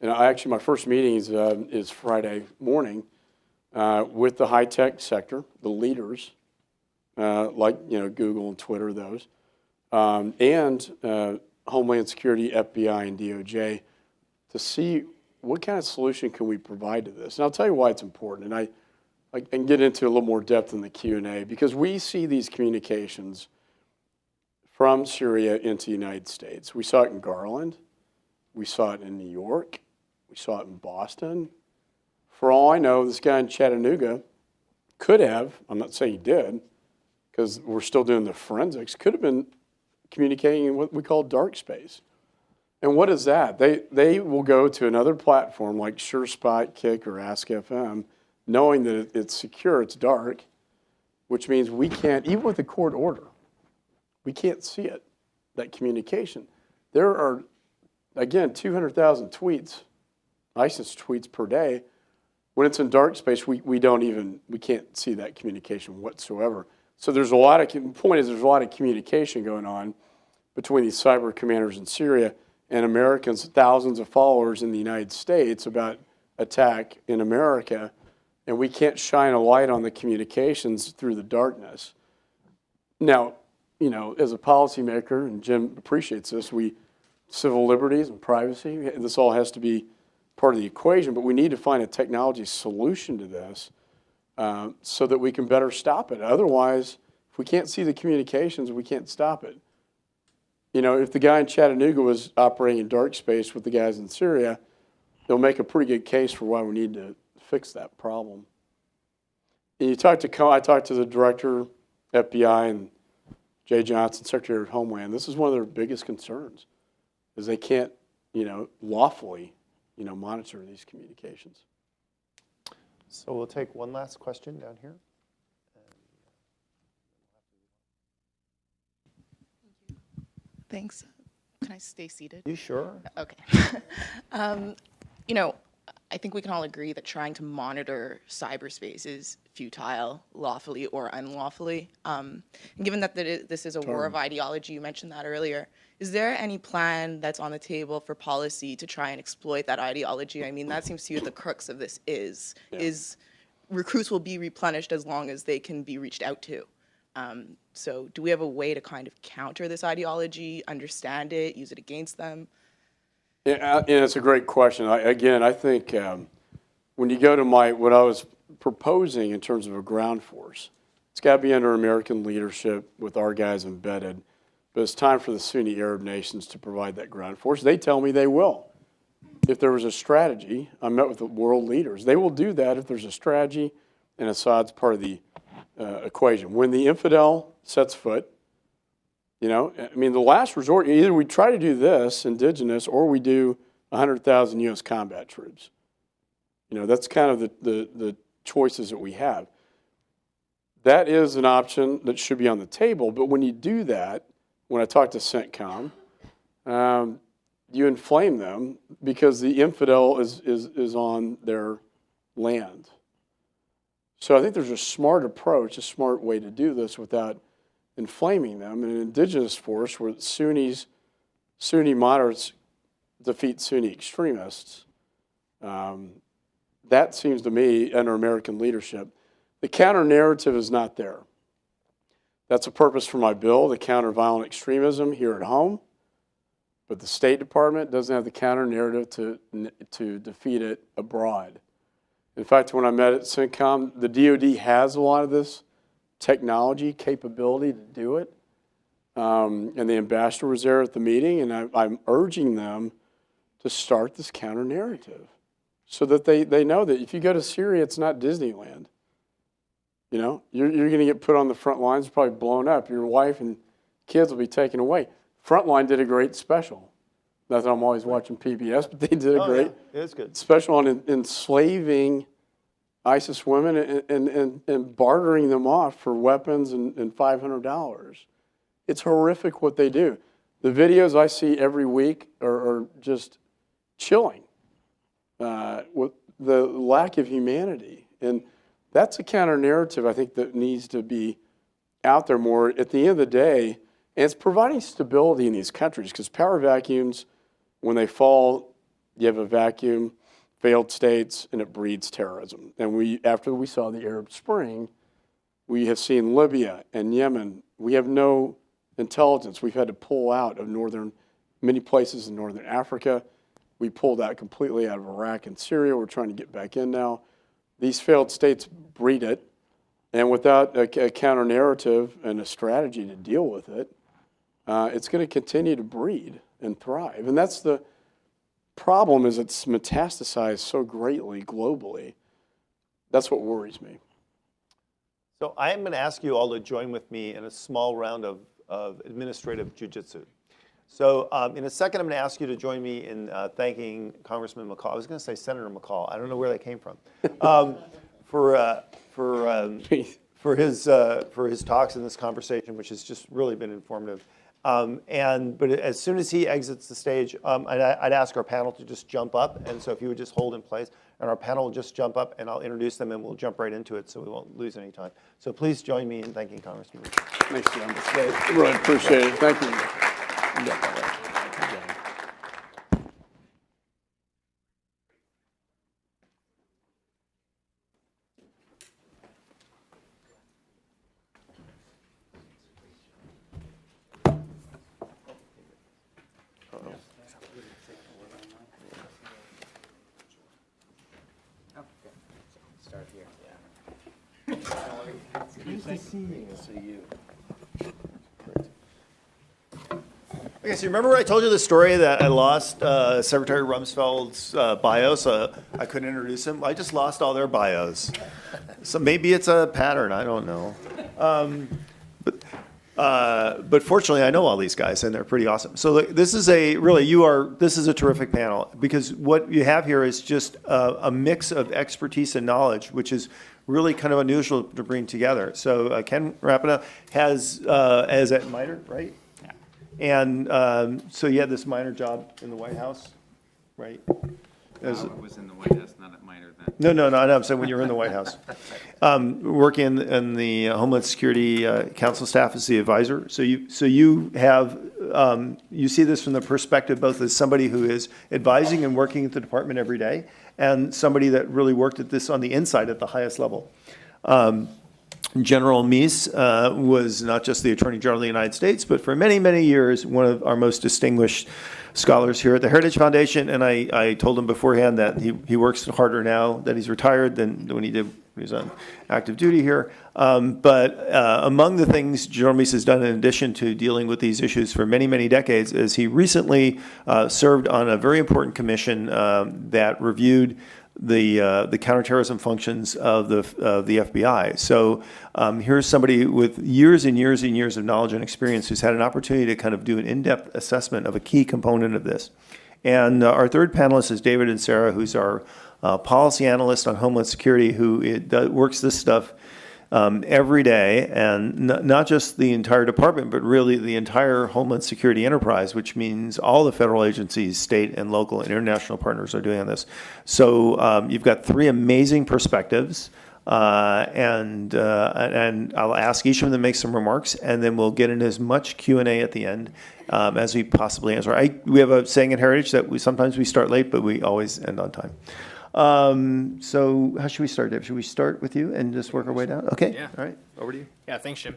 my first meeting is Friday morning with the high-tech sector, the leaders, like Google and Twitter, those, and Homeland Security, FBI, and DOJ, to see what kind of solution can we provide to this. And I'll tell you why it's important, and I can get into a little more depth in the Q&A, because we see these communications from Syria into the United States. We saw it in Garland. We saw it in New York. We saw it in Boston. For all I know, this guy in Chattanooga could have, I'm not saying he did, because we're still doing the forensics, could have been communicating in what we call dark space. And what is that? They will go to another platform like SureSpot, Kick, or Ask.fm, knowing that it's secure, it's dark, which means we can't, even with a court order, we can't see it, that communication. There are, again, 200,000 tweets, ISIS tweets per day. When it's in dark space, we can't see that communication whatsoever. So there's a lot of, the point is there's a lot of communication going on between these cyber commanders in Syria and Americans, thousands of followers in the United States about attack in America, and we can't shine a light on the communications through the darkness. Now, you know, as a policymaker, and Jim appreciates this, civil liberties and privacy, this all has to be part of the equation, but we need to find a technology solution to this so that we can better stop it. Otherwise, if we can't see the communications, we can't stop it. You know, if the guy in Chattanooga was operating in dark space with the guys in Syria, they'll make a pretty good case for why we need to fix that problem. And I talked to the director, FBI, and Jay Johnson, Secretary of Homeland. This is one of their biggest concerns, is they can't, you know, lawfully, you know, monitor these communications. So we'll take one last question down here. Thanks. Can I stay seated? You sure? Okay. You know, I think we can all agree that trying to monitor cyberspace is futile, lawfully or unlawfully. And given that this is a war of ideology, you mentioned that earlier, is there any plan that's on the table for policy to try and exploit that ideology? I mean, that seems to be what the crux of this is recruits will be replenished as long as they can be reached out to. So do we have a way to kind of counter this ideology, understand it, use it against them? Yeah, and it's a great question. I think when you go to what I was proposing in terms of a ground force, it's got to be under American leadership with our guys embedded. But it's time for the Sunni Arab nations to provide that ground force. They tell me they will. If there was a strategy, I met with the world leaders. They will do that if there's a strategy and Assad's part of the equation. When the infidel sets foot, you know, I mean, the last resort, either we try to do this, indigenous, or we do 100,000 U.S. combat troops. You know, that's kind of the choices that we have. That is an option that should be on the table, but when you do that, when I talk to CENTCOM, you inflame them because the infidel is on their land. So I think there's a smart approach, a smart way to do this without inflaming them. An indigenous force where Sunni moderates defeat Sunni extremists, that seems to me under American leadership. The counter-narrative is not there. That's a purpose for my bill, the counter violent extremism here at home. But the State Department doesn't have the counter-narrative to defeat it abroad. In fact, when I met at CENTCOM, the DoD has a lot of this technology capability to do it. And the ambassador was there at the meeting, and I'm urging them to start this counter-narrative so that they know that if you go to Syria, it's not Disneyland. You know, you're going to get put on the front lines, probably blown up. Your wife and kids will be taken away. Frontline did a great special. Not that I'm always watching PBS, but they did a great special on enslaving ISIS women and bartering them off for weapons and $500. It's horrific what they do. The videos I see every week are just chilling with the lack of humanity. And that's a counter-narrative, I think, that needs to be out there more. At the end of the day, and it's providing stability in these countries because power vacuums, when they fall, you have a vacuum, failed states, and it breeds terrorism. And after we saw the Arab Spring, we have seen Libya and Yemen. We have no intelligence. We've had to pull out of many places in northern Africa. We pulled out completely out of Iraq and Syria. We're trying to get back in now. These failed states breed it, and without a counter-narrative and a strategy to deal with it, it's going to continue to breed and thrive. And that's problem is it's metastasized so greatly globally. That's what worries me. So I am going to ask you all to join with me in a small round of administrative jujitsu. So in a second, I'm going to ask you to join me in thanking Congressman McCall. I was going to say Senator McCall. I don't know where that came from. For his talks in this conversation, which has just really been informative. But as soon as he exits the stage, I'd ask our panel to just jump up. And so if you would just hold in place, and our panel will just jump up, and I'll introduce them, and we'll jump right into it, so we won't lose any time. So please join me in thanking Congressman. Thanks, John. Really appreciate it. Thank you. You got that right. Okay, so you remember I told you the story that I lost Secretary Rumsfeld's bio, so I couldn't introduce him? I just lost all their bios. So maybe it's a pattern, I don't know. But fortunately, I know all these guys, and they're pretty awesome. So this is this is a terrific panel, because what you have here is just a mix of expertise and knowledge, which is really kind of unusual to bring together. So Ken Rapina has at minor, right? Yeah. And so you had this minor job in the White House, right? I was in the White House, not at minor then. No. I'm saying when you were in the White House. Working in the Homeland Security Council staff as the advisor. So you have, you see this from the perspective both as somebody who is advising and working at the department every day, and somebody that really worked at this on the inside at the highest level. General Meese was not just the Attorney General of the United States, but for many, many years, one of our most distinguished scholars here at the Heritage Foundation. And I told him beforehand that he works harder now that he's retired than when he did when he was on active duty here. But among the things General Meese has done in addition to dealing with these issues for many, many decades is he recently served on a very important commission that reviewed the counterterrorism functions of the FBI. So here's somebody with years and years and years of knowledge and experience who's had an opportunity to kind of do an in-depth assessment of a key component of this. And our third panelist is David and Sarah, who's our policy analyst on Homeland Security, who works this stuff every day, and not just the entire department, but really the entire Homeland Security enterprise, which means all the federal agencies, state and local and international partners are doing on this. So you've got three amazing perspectives, and I'll ask each of them to make some remarks, and then we'll get into as much Q&A at the end as we possibly answer. We have a saying in Heritage that sometimes we start late, but we always end on time. So how should we start, Dave? Should we start with you and just work our way down? Okay. Yeah. All right. Over to you. Yeah, thanks, Jim.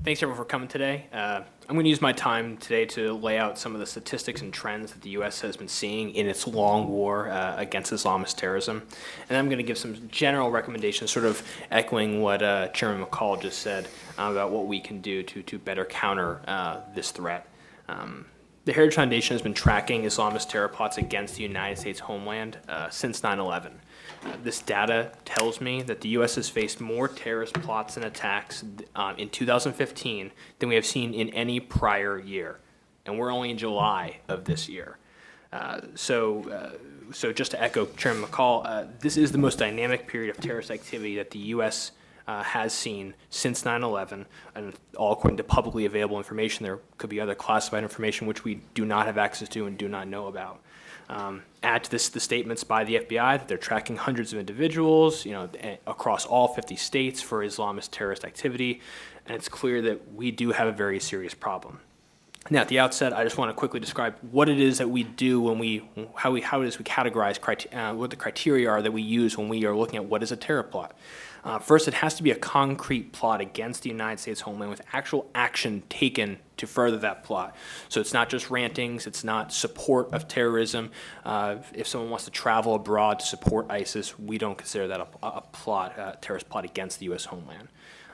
Thanks, everyone, for coming today. I'm going to use my time today to lay out some of the statistics and trends that the U.S. has been seeing in its long war against Islamist terrorism. And I'm going to give some general recommendations, sort of echoing what Chairman McCall just said about what we can do to better counter this threat. The Heritage Foundation has been tracking Islamist terror plots against the United States homeland since 9/11. This data tells me that the U.S. has faced more terrorist plots and attacks in 2015 than we have seen in any prior year, and we're only in July of this year. So just to echo Chairman McCall, this is the most dynamic period of terrorist activity that the U.S. Has seen since 9/11, and all according to publicly available information. There could be other classified information which we do not have access to and do not know about. Add to this the statements by the FBI that they're tracking hundreds of individuals, across all 50 states for Islamist terrorist activity, and it's clear that we do have a very serious problem. Now, at the outset, I just want to quickly describe what it is that we do when how it is we categorize what the criteria are that we use when we are looking at what is a terror plot. First, it has to be a concrete plot against the United States homeland with actual action taken to further that plot. So it's not just rantings, it's not support of terrorism. If someone wants to travel abroad to support ISIS, we don't consider that a terrorist plot against the U.S. homeland.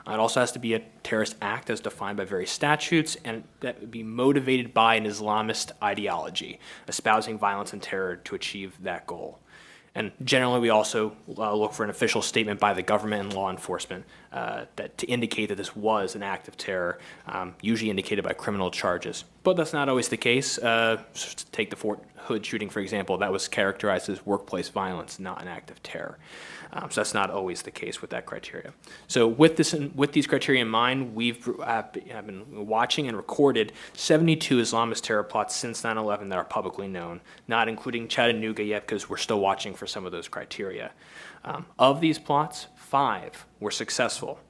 It also has to be a terrorist act as defined by various statutes, and that would be motivated by an Islamist ideology, espousing violence and terror to achieve that goal. And generally, we also look for an official statement by the government and law enforcement that to indicate that this was an act of terror, usually indicated by criminal charges. But that's not always the case. Take the Fort Hood shooting, for example. That was characterized as workplace violence, not an act of terror. So that's not always the case with that criteria. So with these criteria in mind, we've been watching and recorded 72 Islamist terror plots since 9/11 that are publicly known, not including Chattanooga yet because we're still watching for some of those criteria. Of these plots, 5 were successful.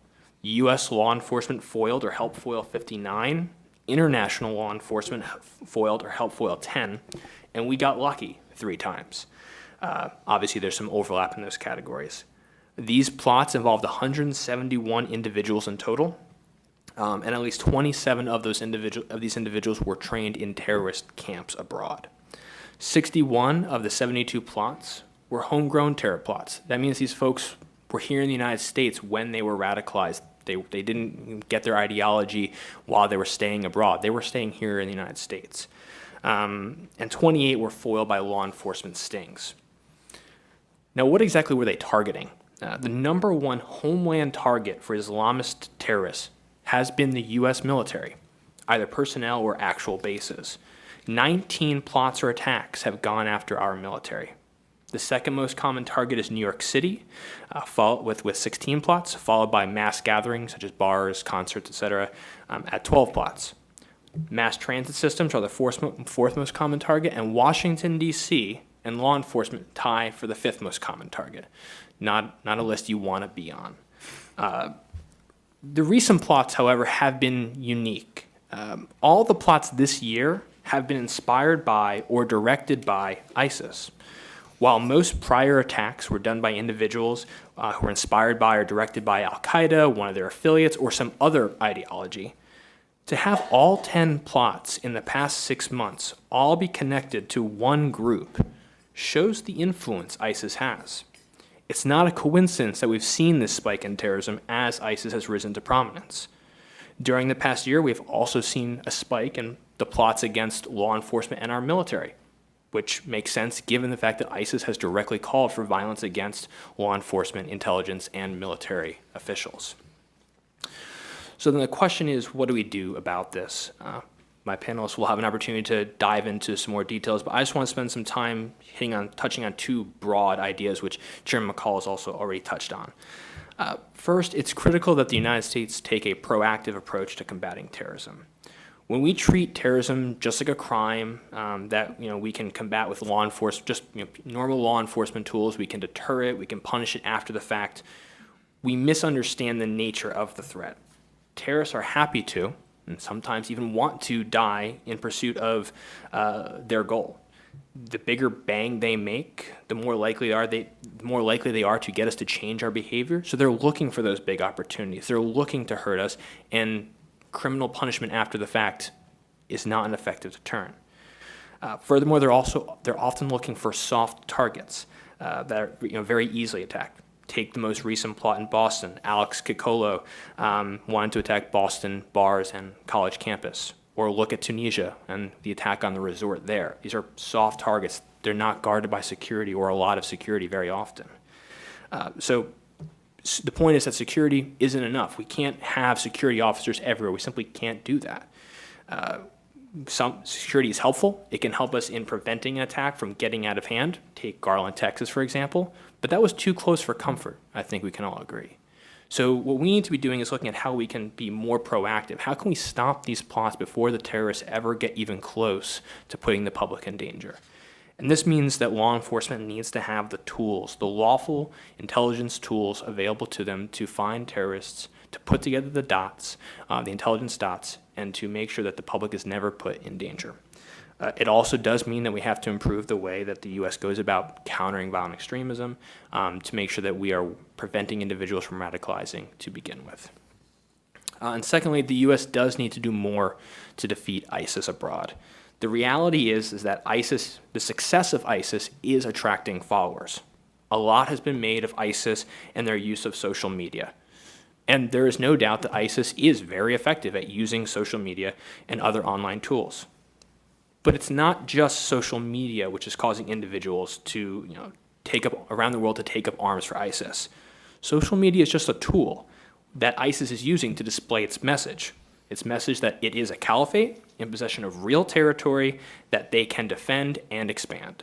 U.S. law enforcement foiled or helped foil 59, international law enforcement foiled or helped foil 10, and we got lucky 3 times. Obviously, there's some overlap in those categories. These plots involved 171 individuals in total, and at least 27 of these individuals were trained in terrorist camps abroad. 61 of the 72 plots were homegrown terror plots. That means these folks were here in the United States when they were radicalized. They didn't get their ideology while they were staying abroad. They were staying here in the United States. And 28 were foiled by law enforcement stings. Now, what exactly were they targeting? The number one homeland target for Islamist terrorists has been the U.S. military, either personnel or actual bases. 19 plots or attacks have gone after our military. The second most common target is New York City, with 16 plots, followed by mass gatherings such as bars, concerts, etc., at 12 plots. Mass transit systems are the fourth most common target, and Washington, D.C., and law enforcement tie for the 5th most common target. Not a list you want to be on. The recent plots, however, have been unique. All the plots this year have been inspired by or directed by ISIS. While most prior attacks were done by individuals who were inspired by or directed by Al-Qaeda, one of their affiliates, or some other ideology, to have all 10 plots in the past 6 months all be connected to one group shows the influence ISIS has. It's not a coincidence that we've seen this spike in terrorism as ISIS has risen to prominence. During the past year, we've also seen a spike in the plots against law enforcement and our military, which makes sense given the fact that ISIS has directly called for violence against law enforcement, intelligence, and military officials. So then the question is, what do we do about this? My panelists will have an opportunity to dive into some more details, but I just want to spend some time touching on 2 broad ideas, which Chairman McCall has also already touched on. First, it's critical that the United States take a proactive approach to combating terrorism. When we treat terrorism just like a crime that we can combat with law enforcement, just normal law enforcement tools, we can deter it, we can punish it after the fact, we misunderstand the nature of the threat. Terrorists are happy to, and sometimes even want to, die in pursuit of their goal. The bigger bang they make, the more likely they are to get us to change our behavior. So they're looking for those big opportunities. They're looking to hurt us, and criminal punishment after the fact is not an effective deterrent. Furthermore, they're often looking for soft targets that are very easily attacked. Take the most recent plot in Boston. Alex Kikolo wanted to attack Boston bars and college campus. Or look at Tunisia and the attack on the resort there. These are soft targets. They're not guarded by security or a lot of security very often. So the point is that security isn't enough. We can't have security officers everywhere. We simply can't do that. Some security is helpful. It can help us in preventing an attack from getting out of hand. Take Garland, Texas, for example. But that was too close for comfort, I think we can all agree. So what we need to be doing is looking at how we can be more proactive. How can we stop these plots before the terrorists ever get even close to putting the public in danger? And this means that law enforcement needs to have the tools, the lawful intelligence tools available to them to find terrorists, to put together the dots, the intelligence dots, and to make sure that the public is never put in danger. It also does mean that we have to improve the way that the U.S. goes about countering violent extremism to make sure that we are preventing individuals from radicalizing to begin with. And secondly, the U.S. does need to do more to defeat ISIS abroad. The reality is that ISIS, the success of ISIS is attracting followers. A lot has been made of ISIS and their use of social media. And there is no doubt that ISIS is very effective at using social media and other online tools. But it's not just social media which is causing individuals to, take up around the world to take up arms for ISIS. Social media is just a tool that ISIS is using to display its message that it is a caliphate in possession of real territory that they can defend and expand.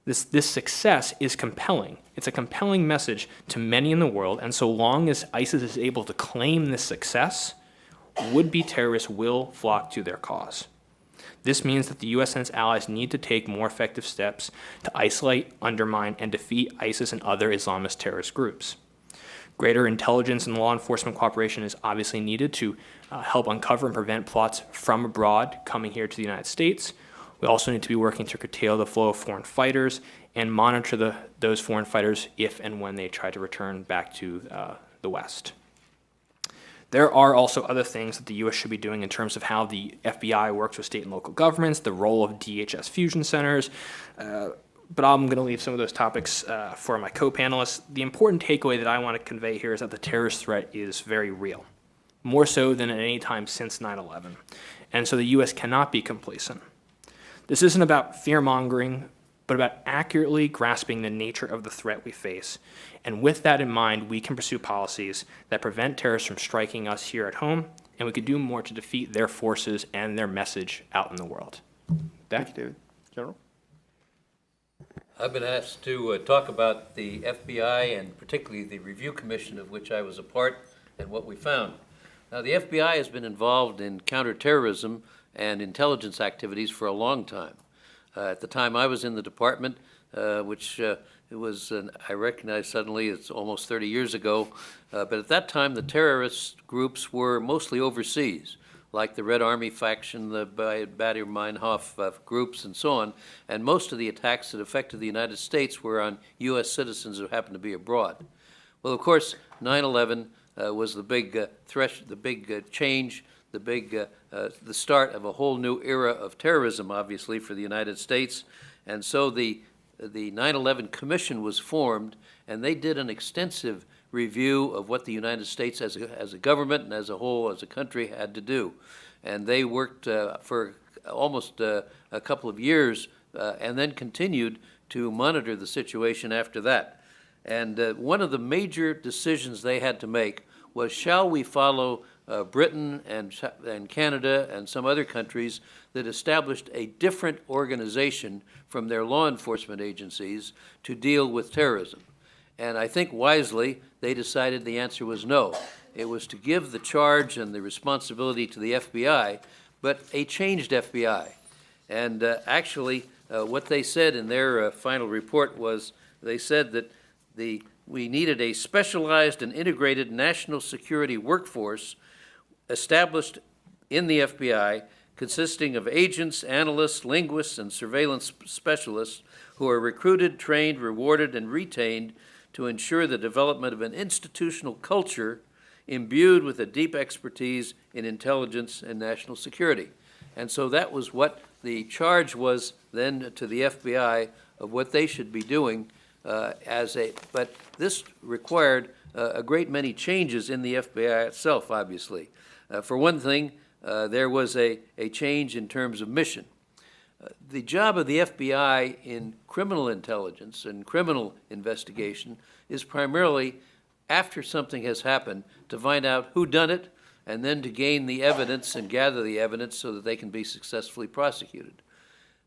This success is compelling. It's a compelling message to many in the world, and so long as ISIS is able to claim this success, would-be terrorists will flock to their cause. This means that the U.S. and its allies need to take more effective steps to isolate, undermine, and defeat ISIS and other Islamist terrorist groups. Greater intelligence and law enforcement cooperation is obviously needed to help uncover and prevent plots from abroad coming here to the United States. We also need to be working to curtail the flow of foreign fighters and monitor those foreign fighters if and when they try to return back to the West. There are also other things that the U.S. should be doing in terms of how the FBI works with state and local governments, the role of DHS fusion centers, but I'm going to leave some of those topics for my co-panelists. The important takeaway that I want to convey here is that the terrorist threat is very real, more so than at any time since 9/11, and so the U.S. cannot be complacent. This isn't about fear-mongering, but about accurately grasping the nature of the threat we face. And with that in mind, we can pursue policies that prevent terrorists from striking us here at home, and we could do more to defeat their forces and their message out in the world. Thank you, David. General? I've been asked to talk about the FBI and particularly the Review Commission of which I was a part and what we found. Now, the FBI has been involved in counterterrorism and intelligence activities for a long time. At the time I was in the department, which it was, I recognize suddenly it's almost 30 years ago, but at that time the terrorist groups were mostly overseas, like the Red Army faction, the Baader-Meinhof groups, and so on, and most of the attacks that affected the United States were on U.S. citizens who happened to be abroad. Well, of course, 9/11 was the big the big change, the start of a whole new era of terrorism, obviously, for the United States. And so the 9/11 Commission was formed, and they did an extensive review of what the United States as a government and as a whole, as a country, had to do. And they worked for almost a couple of years and then continued to monitor the situation after that. And one of the major decisions they had to make was, shall we follow Britain and Canada and some other countries that established a different organization from their law enforcement agencies to deal with terrorism? And I think wisely they decided the answer was no. It was to give the charge and the responsibility to the FBI, but a changed FBI. And actually, what they said in their final report was, they said that we needed a specialized and integrated national security workforce established in the FBI, consisting of agents, analysts, linguists, and surveillance specialists who are recruited, trained, rewarded, and retained to ensure the development of an institutional culture imbued with a deep expertise in intelligence and national security. And so that was what the charge was then to the FBI of what they should be doing but this required a great many changes in the FBI itself, obviously. For one thing, there was a change in terms of mission. The job of the FBI in criminal intelligence and criminal investigation is primarily, after something has happened, to find out who done it and then to gain the evidence and gather the evidence so that they can be successfully prosecuted.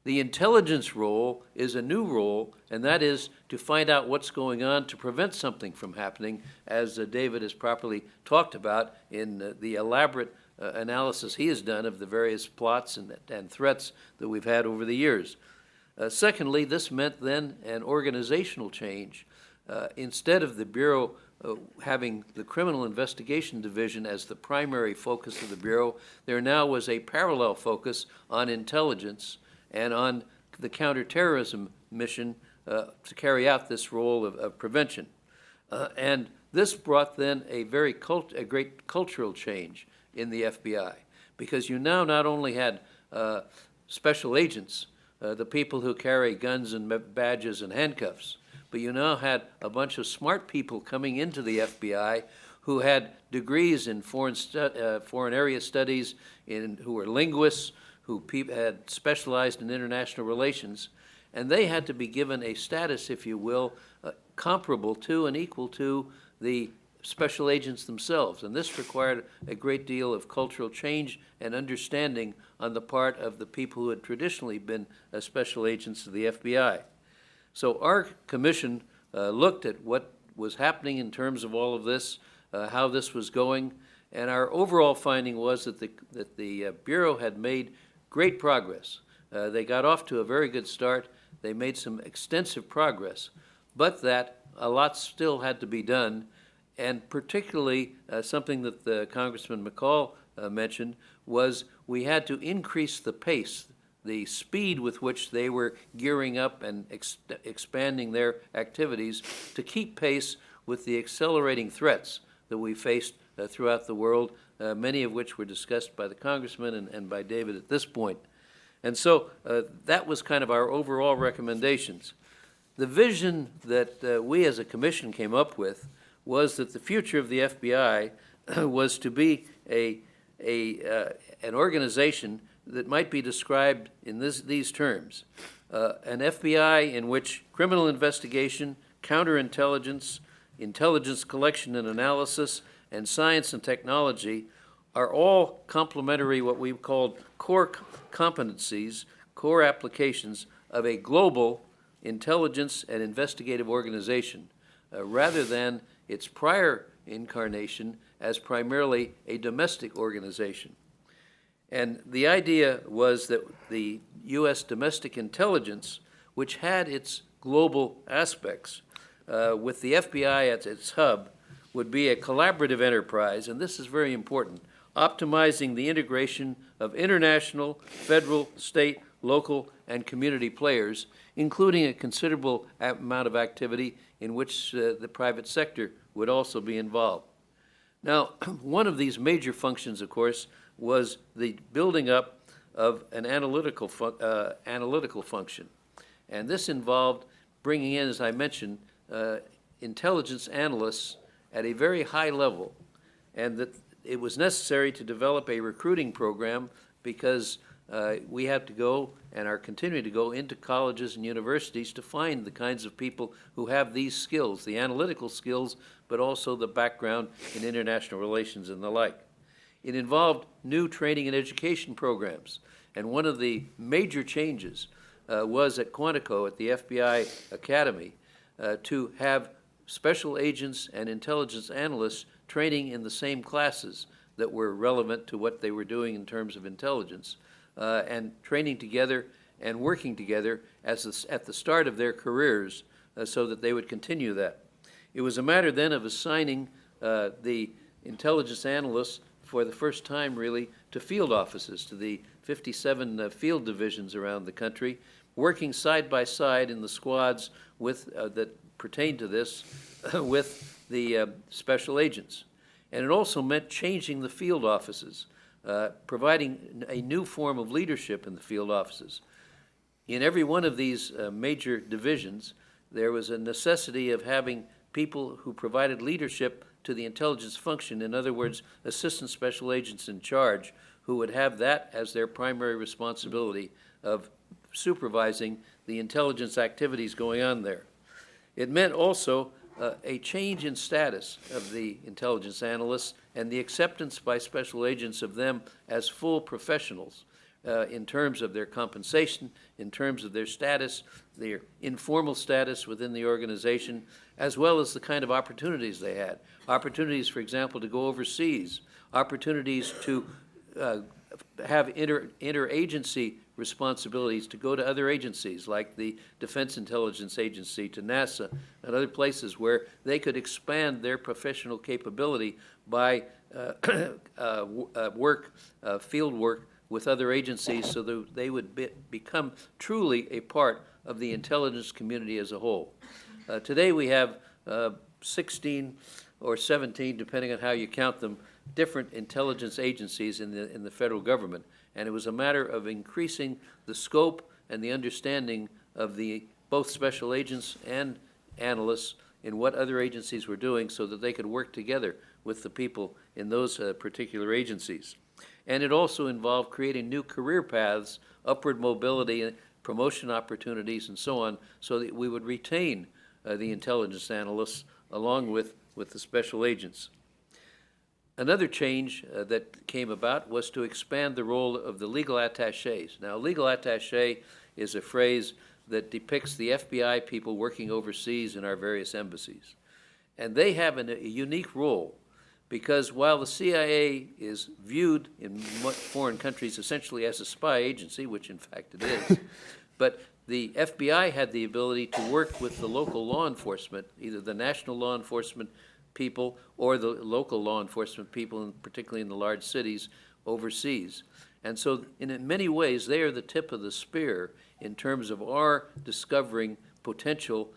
The intelligence role is a new role, and that is to find out what's going on to prevent something from happening, as David has properly talked about in the elaborate analysis he has done of the various plots and threats that we've had over the years. Secondly, this meant then an organizational change. Instead of the Bureau having the Criminal Investigation Division as the primary focus of the Bureau, there now was a parallel focus on intelligence and on the counterterrorism mission to carry out this role of prevention. And this brought then a great cultural change in the FBI, because you now not only had special agents, the people who carry guns and badges and handcuffs, but you now had a bunch of smart people coming into the FBI who had degrees in foreign area studies, who were linguists, who had specialized in international relations, and they had to be given a status, if you will, comparable to and equal to the special agents themselves. And this required a great deal of cultural change and understanding on the part of the people who had traditionally been special agents of the FBI. So our commission looked at what was happening in terms of all of this, how this was going, and our overall finding was that the Bureau had made great progress. They got off to a very good start. They made some extensive progress, but that a lot still had to be done, and particularly something that Congressman McCall mentioned was we had to increase the pace, the speed with which they were gearing up and expanding their activities to keep pace with the accelerating threats that we faced throughout the world, many of which were discussed by the Congressman and by David at this point. And so that was kind of our overall recommendations. The vision that we as a commission came up with was that the future of the FBI was to be an organization that might be described in these terms. An FBI in which criminal investigation, counterintelligence, intelligence collection and analysis, and science and technology are all complementary, what we've called core competencies, core applications of a global intelligence and investigative organization, rather than its prior incarnation as primarily a domestic organization. And the idea was that the U.S. domestic intelligence, which had its global aspects, with the FBI at its hub, would be a collaborative enterprise, and this is very important, optimizing the integration of international, federal, state, local, and community players, including a considerable amount of activity in which the private sector would also be involved. Now, one of these major functions, of course, was the building up of an analytical function. And this involved bringing in, as I mentioned, intelligence analysts at a very high level, and that it was necessary to develop a recruiting program because we had to go and are continuing to go into colleges and universities to find the kinds of people who have these skills, the analytical skills, but also the background in international relations and the like. It involved new training and education programs, and one of the major changes was at Quantico, at the FBI Academy, to have special agents and intelligence analysts training in the same classes that were relevant to what they were doing in terms of intelligence, and training together and working together at the start of their careers so that they would continue that. It was a matter then of assigning the intelligence analysts for the first time really to field offices, to the 57 field divisions around the country, working side by side in the squads with that pertain to this with the special agents. And it also meant changing the field offices, providing a new form of leadership in the field offices. In every one of these major divisions, there was a necessity of having people who provided leadership to the intelligence function, in other words, assistant special agents in charge, who would have that as their primary responsibility of supervising the intelligence activities going on there. It meant also a change in status of the intelligence analysts and the acceptance by special agents of them as full professionals in terms of their compensation, in terms of their status, their informal status within the organization, as well as the kind of opportunities they had. Opportunities, for example, to go overseas, opportunities to have interagency responsibilities to go to other agencies like the Defense Intelligence Agency, to NASA, and other places where they could expand their professional capability by field work with other agencies so that they would become truly a part of the intelligence community as a whole. Today we have 16 or 17, depending on how you count them, different intelligence agencies in the federal government. And it was a matter of increasing the scope and the understanding of both special agents and analysts in what other agencies were doing so that they could work together with the people in those particular agencies. And it also involved creating new career paths, upward mobility, promotion opportunities, and so on, so that we would retain the intelligence analysts along with the special agents. Another change that came about was to expand the role of the legal attachés. Now, legal attaché is a phrase that depicts the FBI people working overseas in our various embassies. And they have a unique role because while the CIA is viewed in foreign countries essentially as a spy agency, which in fact it is, but the FBI had the ability to work with the local law enforcement, either the national law enforcement people or the local law enforcement people, particularly in the large cities overseas. And so in many ways, they are the tip of the spear in terms of our discovering potential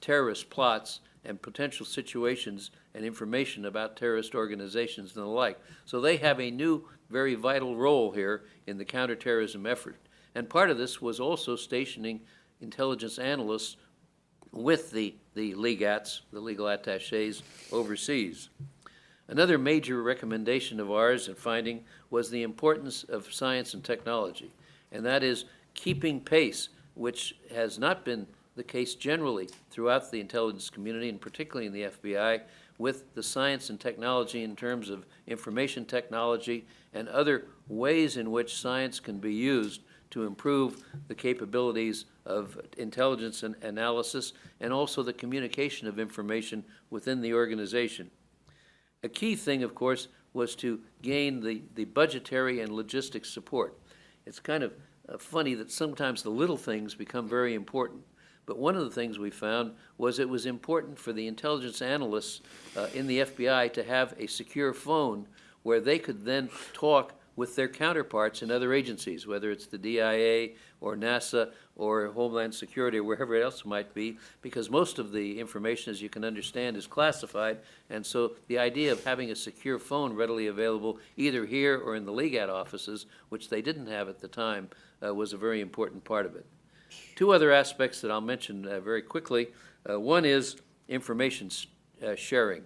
terrorist plots and potential situations and information about terrorist organizations and the like. So they have a new, very vital role here in the counterterrorism effort. And part of this was also stationing intelligence analysts with the legats, the legal attachés, overseas. Another major recommendation of ours and finding was the importance of science and technology, and that is keeping pace, which has not been the case generally throughout the intelligence community, and particularly in the FBI, with the science and technology in terms of information technology and other ways in which science can be used to improve the capabilities of intelligence and analysis and also the communication of information within the organization. A key thing, of course, was to gain the budgetary and logistics support. It's kind of funny that sometimes the little things become very important. But one of the things we found was it was important for the intelligence analysts in the FBI to have a secure phone where they could then talk with their counterparts in other agencies, whether it's the DIA or NASA or Homeland Security or wherever else it might be, because most of the information, as you can understand, is classified. And so the idea of having a secure phone readily available either here or in the legat offices, which they didn't have at the time, was a very important part of it. Two other aspects that I'll mention very quickly. One is information sharing.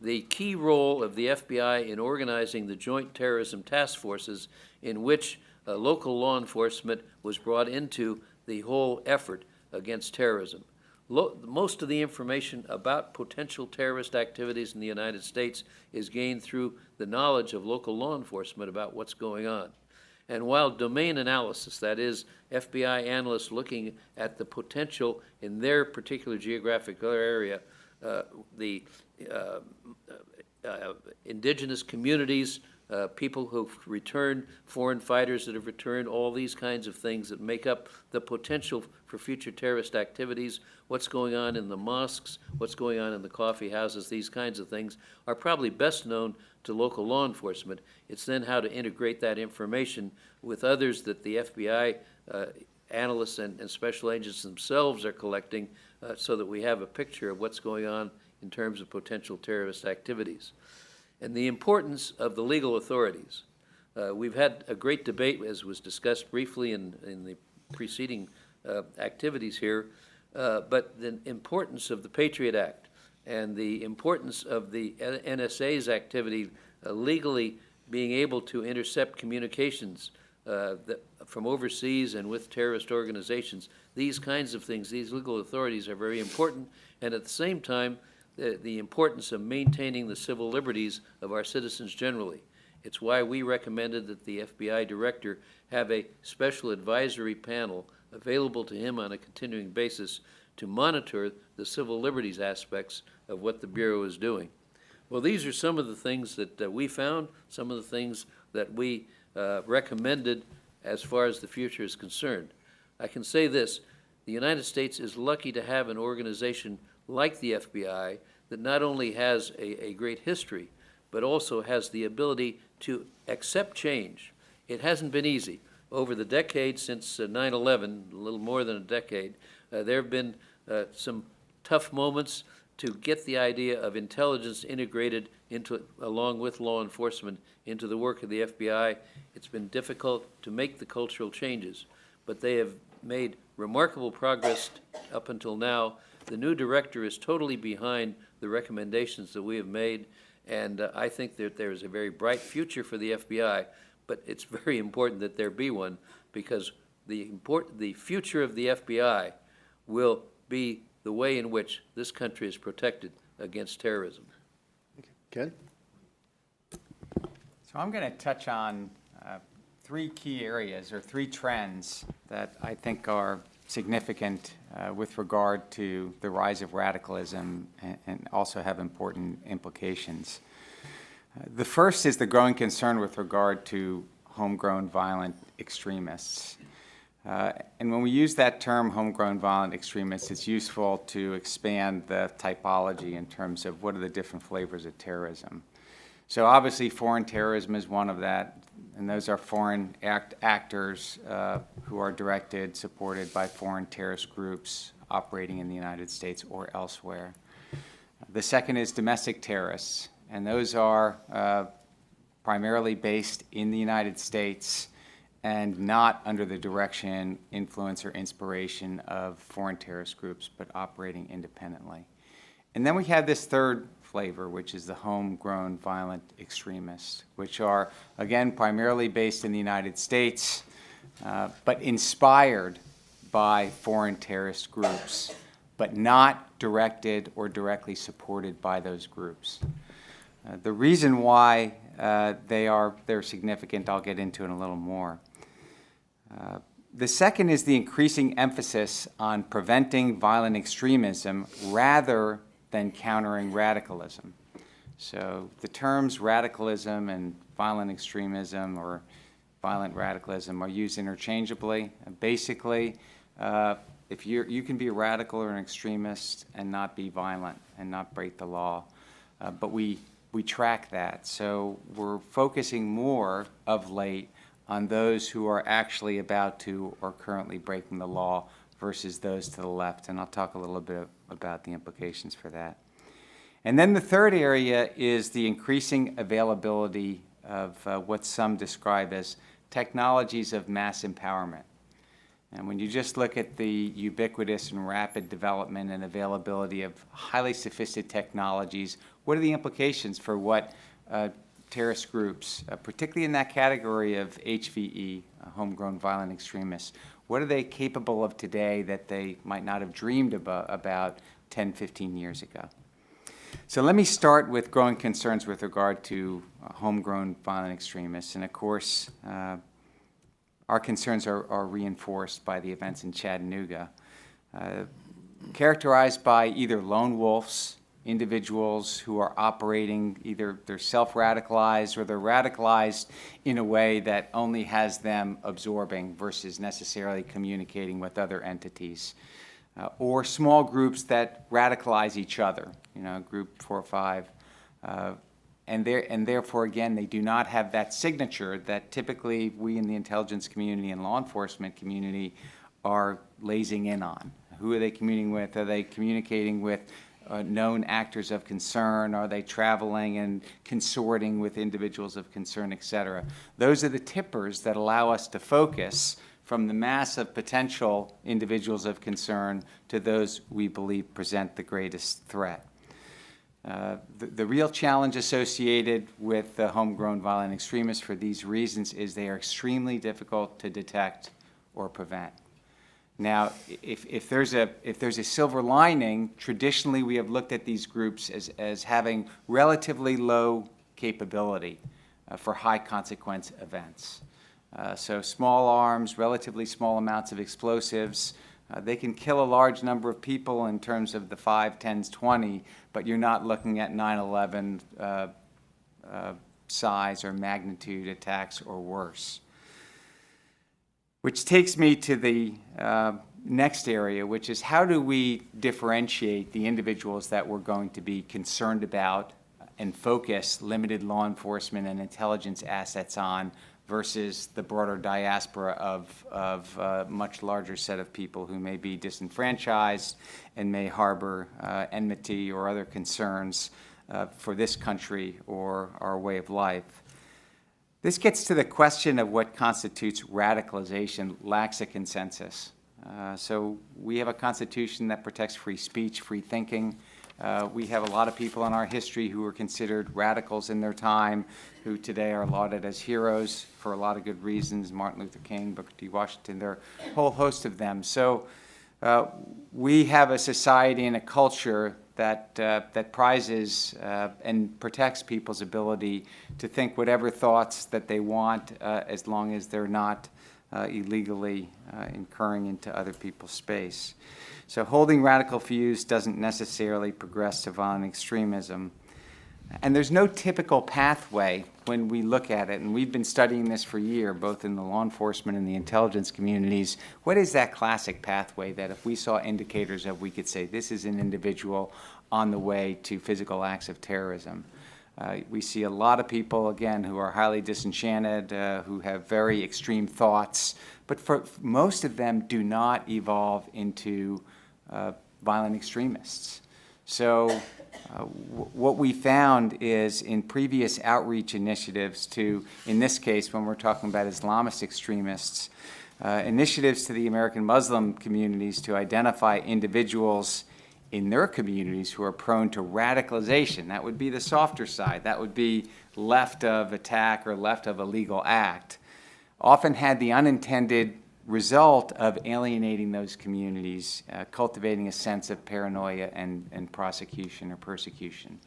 The key role of the FBI in organizing the joint terrorism task forces in which local law enforcement was brought into the whole effort against terrorism. Most of the information about potential terrorist activities in the United States is gained through the knowledge of local law enforcement about what's going on. And while domain analysis, that is, FBI analysts looking at the potential in their particular geographic area, indigenous communities, people who've returned, foreign fighters that have returned, all these kinds of things that make up the potential for future terrorist activities, what's going on in the mosques, what's going on in the coffee houses, these kinds of things are probably best known to local law enforcement. It's then how to integrate that information with others that the FBI analysts and special agents themselves are collecting so that we have a picture of what's going on in terms of potential terrorist activities. And the importance of the legal authorities. We've had a great debate, as was discussed briefly in the preceding activities here, but the importance of the Patriot Act and the importance of the NSA's activity legally being able to intercept communications from overseas and with terrorist organizations. These kinds of things, these legal authorities are very important, and at the same time, the importance of maintaining the civil liberties of our citizens generally. It's why we recommended that the FBI director have a special advisory panel available to him on a continuing basis to monitor the civil liberties aspects of what the Bureau is doing. Well, these are some of the things that we found, some of the things that we recommended as far as the future is concerned. I can say this, the United States is lucky to have an organization like the FBI that not only has a great history, but also has the ability to accept change. It hasn't been easy. Over the decade since 9/11, a little more than a decade, there have been some tough moments to get the idea of intelligence integrated into, along with law enforcement, into the work of the FBI. It's been difficult to make the cultural changes, but they have made remarkable progress up until now, The new director is totally behind the recommendations that we have made, and I think that there is a very bright future for the FBI, but it's very important that there be one, because the future of the FBI will be the way in which this country is protected against terrorism. Ken? So I'm going to touch on three key areas or three trends that I think are significant with regard to the rise of radicalism and also have important implications. The first is the growing concern with regard to homegrown violent extremists. And when we use that term, homegrown violent extremists, it's useful to expand the typology in terms of what are the different flavors of terrorism. So obviously foreign terrorism is one of that, and those are foreign actors who are directed, supported by foreign terrorist groups operating in the United States or elsewhere. The second is domestic terrorists, and those are primarily based in the United States and not under the direction, influence, or inspiration of foreign terrorist groups, but operating independently. And then we have this third flavor, which is the homegrown violent extremists, which are, again, primarily based in the United States, but inspired by foreign terrorist groups, but not directed or directly supported by those groups. The reason why they're significant, I'll get into in a little more. The second is the increasing emphasis on preventing violent extremism rather than countering radicalism. So the terms radicalism and violent extremism or violent radicalism are used interchangeably. Basically, if you can be a radical or an extremist and not be violent and not break the law, but we track that. So we're focusing more of late on those who are actually about to or currently breaking the law versus those to the left, and I'll talk a little bit about the implications for that. And then the third area is the increasing availability of what some describe as technologies of mass empowerment. And when you just look at the ubiquitous and rapid development and availability of highly sophisticated technologies, what are the implications for what terrorist groups, particularly in that category of HVE, homegrown violent extremists, what are they capable of today that they might not have dreamed about 10, 15 years ago? So let me start with growing concerns with regard to homegrown violent extremists. And of course, our concerns are reinforced by the events in Chattanooga, characterized by either lone wolves, individuals who are operating, either they're self-radicalized or they're radicalized in a way that only has them absorbing versus necessarily communicating with other entities. Or small groups that radicalize each other, group 4 or 5. And therefore, again, they do not have that signature that typically we in the intelligence community and law enforcement community are lasing in on. Who are they communicating with? Are they communicating with known actors of concern? Are they traveling and consorting with individuals of concern, et cetera? Those are the tippers that allow us to focus from the mass of potential individuals of concern to those we believe present the greatest threat. The real challenge associated with the homegrown violent extremists for these reasons is they are extremely difficult to detect or prevent. Now, if there's a silver lining, traditionally we have looked at these groups as having relatively low capability for high consequence events. So small arms, relatively small amounts of explosives. They can kill a large number of people in terms of the 5, 10s, 20, but you're not looking at 9/11 size or magnitude attacks or worse. Which takes me to the next area, which is how do we differentiate the individuals that we're going to be concerned about and focus limited law enforcement and intelligence assets on versus the broader diaspora of a much larger set of people who may be disenfranchised and may harbor enmity or other concerns for this country or our way of life. This gets to the question of what constitutes radicalization lacks a consensus. So we have a constitution that protects free speech, free thinking. We have a lot of people in our history who were considered radicals in their time, who today are lauded as heroes for a lot of good reasons. Martin Luther King, Booker T. Washington, there are a whole host of them. So we have a society and a culture that prizes and protects people's ability to think whatever thoughts that they want, as long as they're not illegally incurring into other people's space. So holding radical views doesn't necessarily progress to violent extremism. And there's no typical pathway when we look at it, and we've been studying this for years, both in the law enforcement and the intelligence communities. What is that classic pathway that if we saw indicators of, we could say this is an individual on the way to physical acts of terrorism? We see a lot of people, again, who are highly disenchanted, who have very extreme thoughts, but for most of them do not evolve into violent extremists. So what we found is in previous outreach initiatives to, in this case, when we're talking about Islamist extremists, initiatives to the American Muslim communities to identify individuals in their communities who are prone to radicalization. That would be the softer side. That would be left of attack or left of a legal act. Often had the unintended result of alienating those communities, cultivating a sense of paranoia and prosecution or persecution.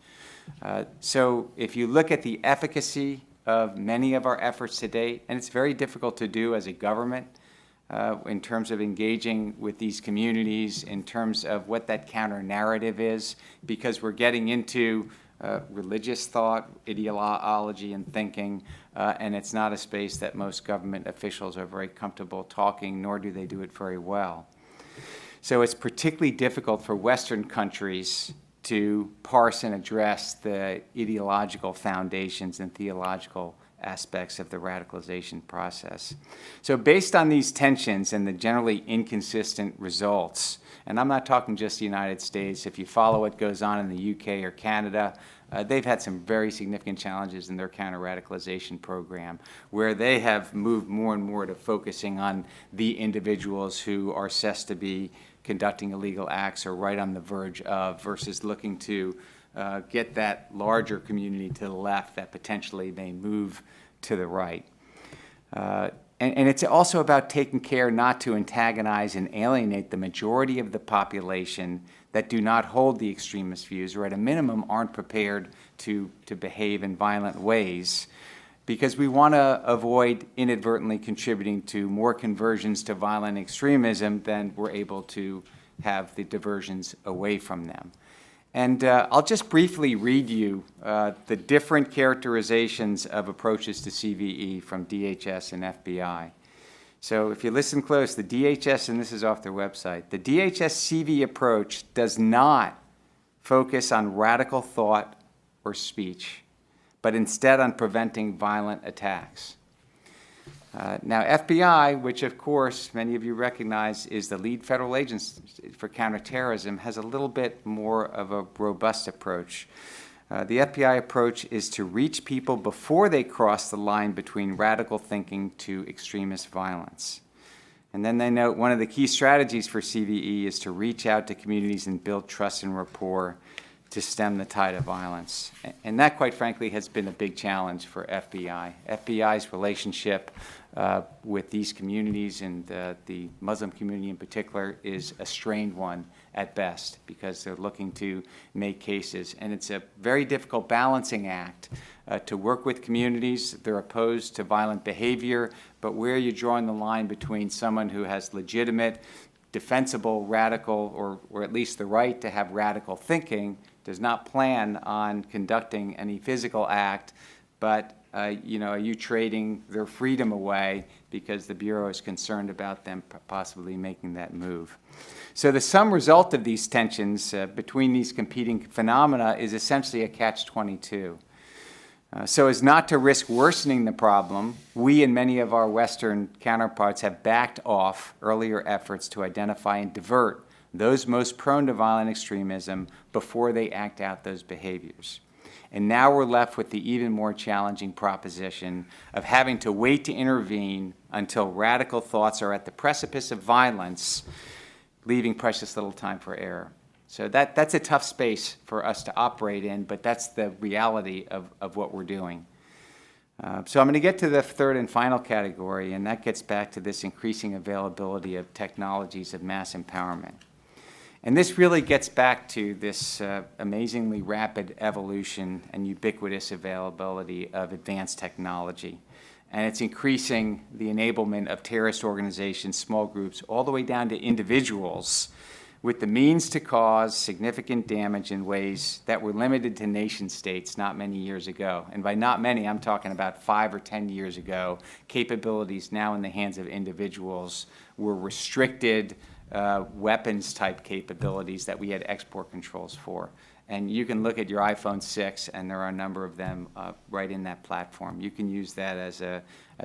So if you look at the efficacy of many of our efforts to date, and it's very difficult to do as a government, in terms of engaging with these communities, in terms of what that counter-narrative is, because we're getting into religious thought, ideology, and thinking, and it's not a space that most government officials are very comfortable talking, nor do they do it very well. So it's particularly difficult for Western countries to parse and address the ideological foundations and theological aspects of the radicalization process. So based on these tensions and the generally inconsistent results, and I'm not talking just the United States, if you follow what goes on in the UK or Canada, they've had some very significant challenges in their counter-radicalization program, where they have moved more and more to focusing on the individuals who are assessed to be conducting illegal acts or right on the verge of, versus looking to get that larger community to the left that potentially may move to the right. And it's also about taking care not to antagonize and alienate the majority of the population that do not hold the extremist views, or at a minimum aren't prepared to behave in violent ways, because we want to avoid inadvertently contributing to more conversions to violent extremism than we're able to have the diversions away from them. And I'll just briefly read you the different characterizations of approaches to CVE from DHS and FBI. So if you listen close, the DHS, and this is off their website, the DHS CV approach does not focus on radical thought or speech, but instead on preventing violent attacks. Now, FBI, which of course many of you recognize is the lead federal agency for counterterrorism, has a little bit more of a robust approach. The FBI approach is to reach people before they cross the line between radical thinking to extremist violence. And then they note one of the key strategies for CVE is to reach out to communities and build trust and rapport to stem the tide of violence. And that, quite frankly, has been a big challenge for FBI. FBI's relationship with these communities and the Muslim community in particular is a strained one at best, because they're looking to make cases. And it's a very difficult balancing act to work with communities. They're opposed to violent behavior, but where are you drawing the line between someone who has legitimate, defensible, radical, or at least the right to have radical thinking, does not plan on conducting any physical act, but are you trading their freedom away because the Bureau is concerned about them possibly making that move? So the sum result of these tensions between these competing phenomena is essentially a catch-22. So as not to risk worsening the problem, we and many of our Western counterparts have backed off earlier efforts to identify and divert those most prone to violent extremism before they act out those behaviors. And now we're left with the even more challenging proposition of having to wait to intervene until radical thoughts are at the precipice of violence, leaving precious little time for error. So that's a tough space for us to operate in, but that's the reality of what we're doing. So I'm going to get to the third and final category, and that gets back to this increasing availability of technologies of mass empowerment. And this really gets back to this amazingly rapid evolution and ubiquitous availability of advanced technology. And it's increasing the enablement of terrorist organizations, small groups, all the way down to individuals with the means to cause significant damage in ways that were limited to nation states not many years ago. And by not many, I'm talking about 5 or 10 years ago. Capabilities now in the hands of individuals were restricted weapons-type capabilities that we had export controls for. And you can look at your iPhone 6, and there are a number of them right in that platform. You can use that as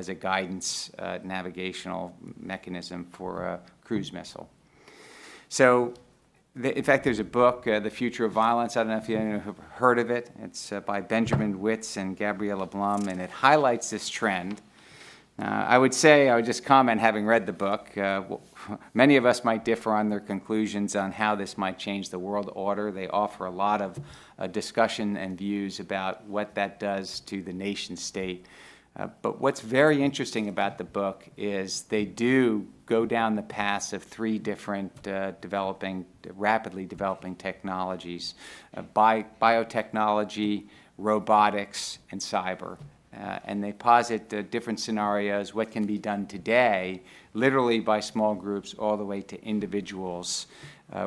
a guidance navigational mechanism for a cruise missile. So, in fact, there's a book, The Future of Violence. I don't know if you have heard of it. It's by Benjamin Witz and Gabriella Blum, and it highlights this trend. I would just comment, having read the book, many of us might differ on their conclusions on how this might change the world order. They offer a lot of discussion and views about what that does to the nation state. But what's very interesting about the book is they do go down the paths of 3 different rapidly developing technologies, biotechnology, robotics, and cyber. And they posit different scenarios, what can be done today, literally by small groups all the way to individuals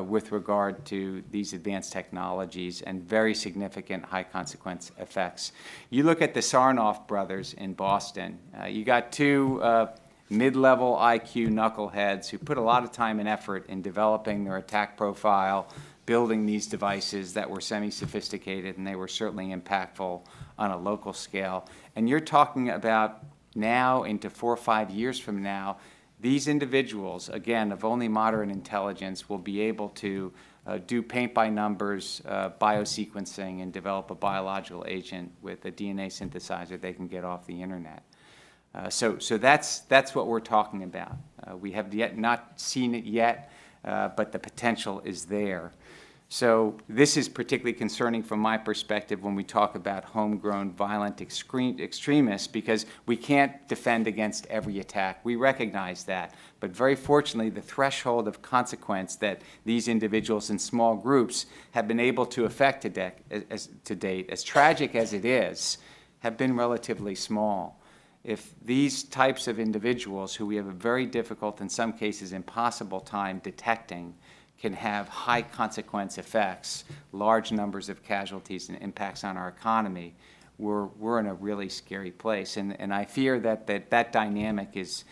with regard to these advanced technologies and very significant high consequence effects. You look at the Sarnoff brothers in Boston. You got 2 mid-level IQ knuckleheads who put a lot of time and effort in developing their attack profile, building these devices that were semi-sophisticated, and they were certainly impactful on a local scale. And you're talking about now into 4 or 5 years from now, these individuals, again, of only moderate intelligence, will be able to do paint-by-numbers biosequencing and develop a biological agent with a DNA synthesizer they can get off the internet. So that's what we're talking about. We have yet not seen it yet, but the potential is there. So this is particularly concerning from my perspective when we talk about homegrown violent extremists, because we can't defend against every attack. We recognize that. But very fortunately, the threshold of consequence that these individuals in small groups have been able to affect to date, as tragic as it is, have been relatively small. If these types of individuals, who we have a very difficult, in some cases impossible time detecting, can have high consequence effects, large numbers of casualties and impacts on our economy, we're in a really scary place. And I fear that dynamic is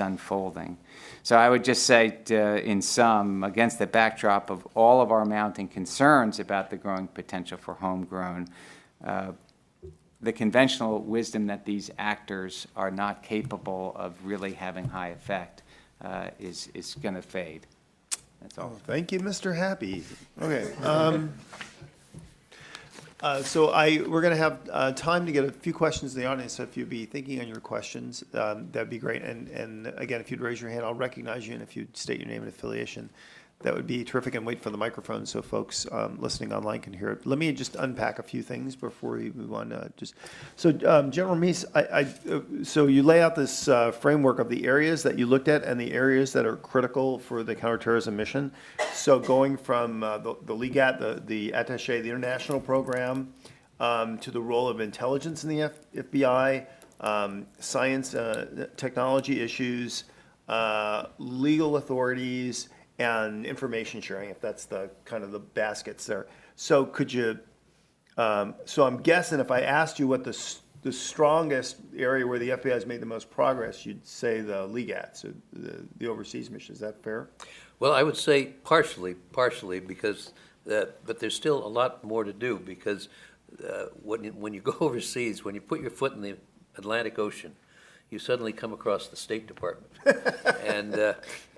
unfolding. So I would just say, in sum, against the backdrop of all of our mounting concerns about the growing potential for homegrown, the conventional wisdom that these actors are not capable of really having high effect is going to fade. That's all. Oh, thank you, Mr. Happy. Okay. So we're going to have time to get a few questions in the audience. So if you'd be thinking on your questions, that'd be great. And again, if you'd raise your hand, I'll recognize you. And if you'd state your name and affiliation, that would be terrific. And wait for the microphone so folks listening online can hear it. Let me just unpack a few things before we move on. General Meese, so you lay out this framework of the areas that you looked at and the areas that are critical for the counterterrorism mission. So going from the LEGAT, the attaché, the international program, to the role of intelligence in the FBI, science, technology issues, legal authorities, and information sharing, if that's the kind of the baskets there. So could you, so I'm guessing if I asked you what the strongest area where the FBI has made the most progress, you'd say the LEGAT, so the overseas mission. Is that fair? Well, I would say partially, because, but there's still a lot more to do, because when you go overseas, when you put your foot in the Atlantic Ocean, you suddenly come across the State Department,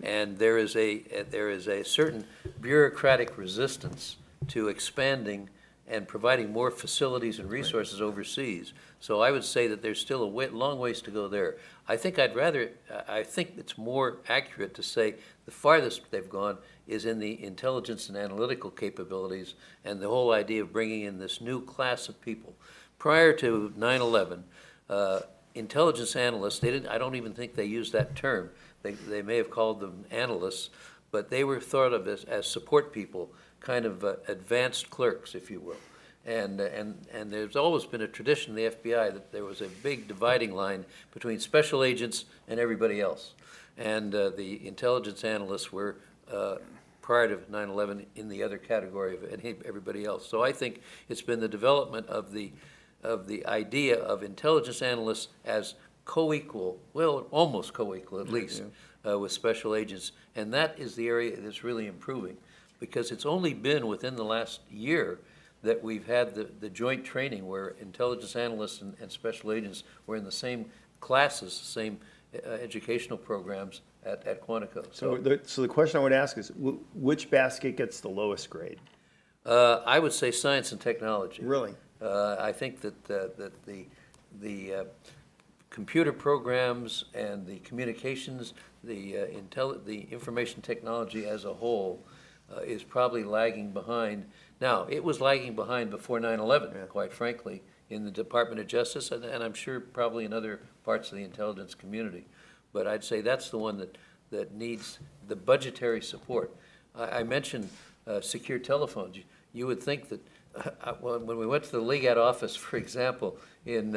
and there is a certain bureaucratic resistance to expanding and providing more facilities and resources overseas. So I would say that there's still a long ways to go there. I think it's more accurate to say the farthest they've gone is in the intelligence and analytical capabilities and the whole idea of bringing in this new class of people. Prior to 9/11, intelligence analysts, I don't even think they used that term. They may have called them analysts, but they were thought of as support people, kind of advanced clerks, if you will. And there's always been a tradition in the FBI that there was a big dividing line between special agents and everybody else. And the intelligence analysts were, prior to 9/11, in the other category of everybody else. So I think it's been the development of the idea of intelligence analysts as co-equal, well, almost co-equal at least, with special agents. And that is the area that's really improving, because it's only been within the last year that we've had the joint training where intelligence analysts and special agents were in the same classes, same educational programs at Quantico. So the question I would ask is, which basket gets the lowest grade? I would say science and technology. Really? I think that the computer programs and the communications, the information technology as a whole is probably lagging behind. Now, it was lagging behind before 9/11, quite frankly, in the Department of Justice, and I'm sure probably in other parts of the intelligence community. But I'd say that's the one that needs the budgetary support. I mentioned secure telephones. You would think that when we went to the Legat office, for example, in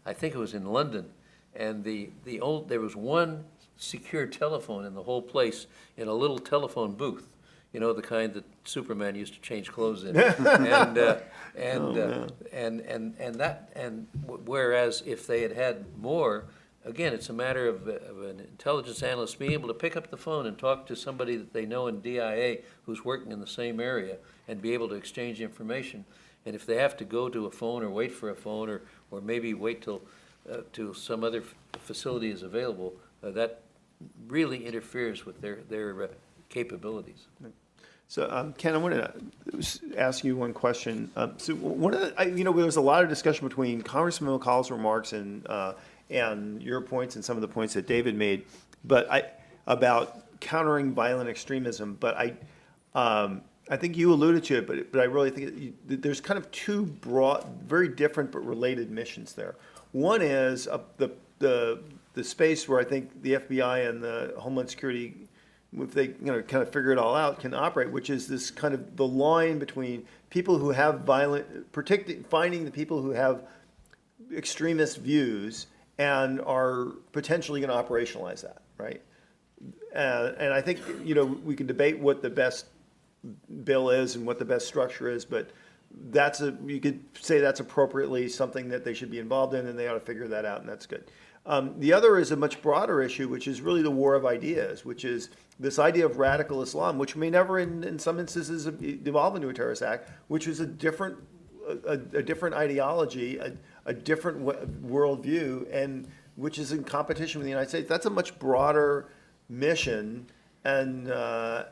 I think it was in London, and there was one secure telephone in the whole place in a little telephone booth. You know, the kind that Superman used to change clothes in. Whereas if they had more, again, it's a matter of an intelligence analyst being able to pick up the phone and talk to somebody that they know in DIA who's working in the same area and be able to exchange information. And if they have to go to a phone or wait for a phone or maybe wait till some other facility is available, that really interferes with their capabilities. So, Ken, I want to ask you one question. So, one of the, there was a lot of discussion between Congressman McCall's remarks and your points and some of the points that David made, about countering violent extremism. But I think you alluded to it, but I really think there's kind of two broad, very different but related missions there. One is the space where I think the FBI and the Homeland Security, if they kind of figure it all out, can operate, which is this kind of the line between people who have finding the people who have extremist views and are potentially going to operationalize that, right? And I think we can debate what the best bill is and what the best structure is, but you could say that's appropriately something that they should be involved in, and they ought to figure that out, and that's good. The other is a much broader issue, which is really the war of ideas, which is this idea of radical Islam, which may never, in some instances, devolve into a terrorist act, which is a different ideology, a different worldview, and which is in competition with the United States. That's a much broader mission and a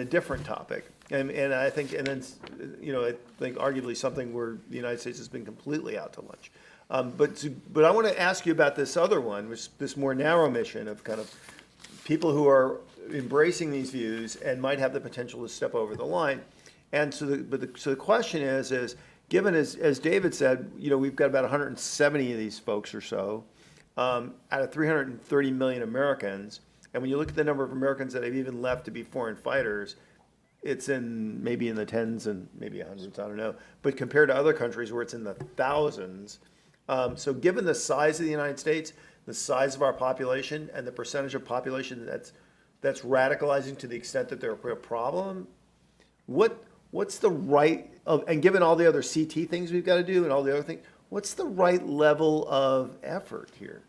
different topic. And I think, I think arguably something where the United States has been completely out to lunch. But I want to ask you about this other one, which this more narrow mission of kind of people who are embracing these views and might have the potential to step over the line. And so the question is given as David said, we've got about 170 of these folks or so out of 330 million Americans. And when you look at the number of Americans that have even left to be foreign fighters, it's maybe in the tens and maybe hundreds, I don't know. But compared to other countries where it's in the thousands, so given the size of the United States, the size of our population, and the percentage of population that's radicalizing to the extent that they're a problem, what's the right of, and given all the other CT things we've got to do and all the other things, what's the right level of effort here?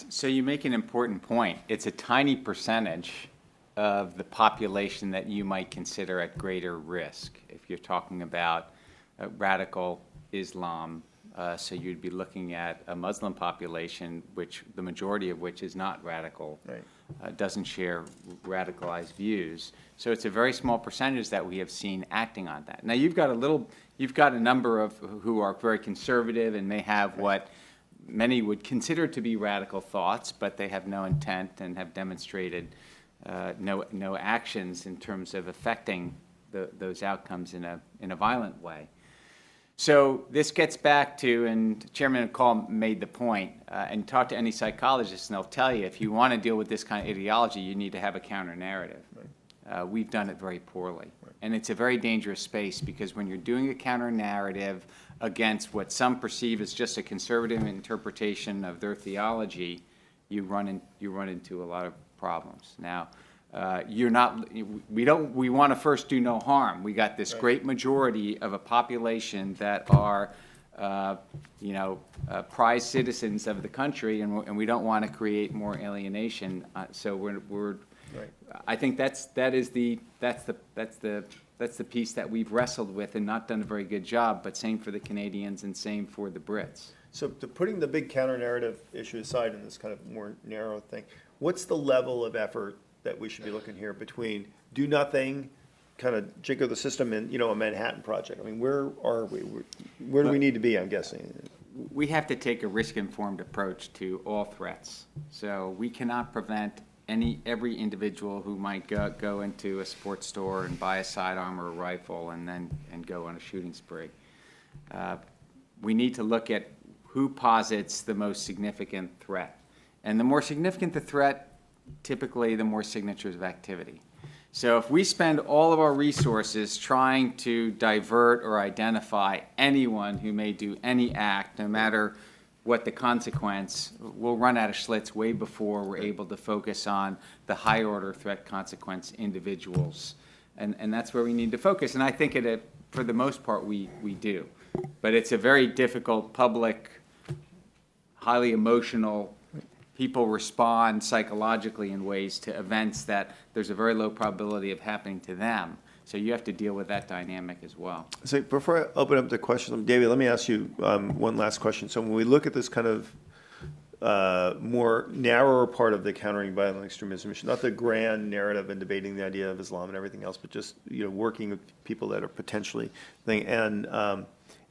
So you make an important point. It's a tiny percentage of the population that you might consider at greater risk. If you're talking about radical Islam, so you'd be looking at a Muslim population, which the majority of which is not radical. Right. doesn't share radicalized views. So it's a very small percentage that we have seen acting on that. Now you've got a number of who are very conservative and may have what many would consider to be radical thoughts, but they have no intent and have demonstrated no actions in terms of affecting those outcomes in a violent way. So this gets back to, and Chairman Call made the point, and talk to any psychologist and they'll tell you, if you want to deal with this kind of ideology, you need to have a counter-narrative. Right. We've done it very poorly. Right. And it's a very dangerous space because when you're doing a counter-narrative against what some perceive as just a conservative interpretation of their theology, you run into a lot of problems. Now, we want to first do no harm. We got this great majority of a population that are, prized citizens of the country, and we don't want to create more alienation. So we're I think that's the piece that we've wrestled with and not done a very good job. But same for the Canadians and same for the Brits. So putting the big counter-narrative issue aside in this kind of more narrow thing, what's the level of effort that we should be looking here between do nothing, kind of jiggle the system, and a Manhattan Project? I mean, where are we? Where do we need to be, I'm guessing? We have to take a risk-informed approach to all threats. So we cannot prevent every individual who might go into a sports store and buy a sidearm or a rifle and go on a shooting spree. We need to look at who posits the most significant threat. And the more significant the threat, typically the more signatures of activity. So if we spend all of our resources trying to divert or identify anyone who may do any act, no matter what the consequence, we'll run out of Schlitz way before we're able to focus on the high order threat consequence individuals. And that's where we need to focus. And I think for the most part we do. But it's a very difficult public, highly emotional. People respond psychologically in ways to events that there's a very low probability of happening to them. So you have to deal with that dynamic as well. So before I open up the question, David, let me ask you one last question. So when we look at this kind of more narrower part of the countering violent extremism issue, not the grand narrative and debating the idea of Islam and everything else, but just working with people that are potentially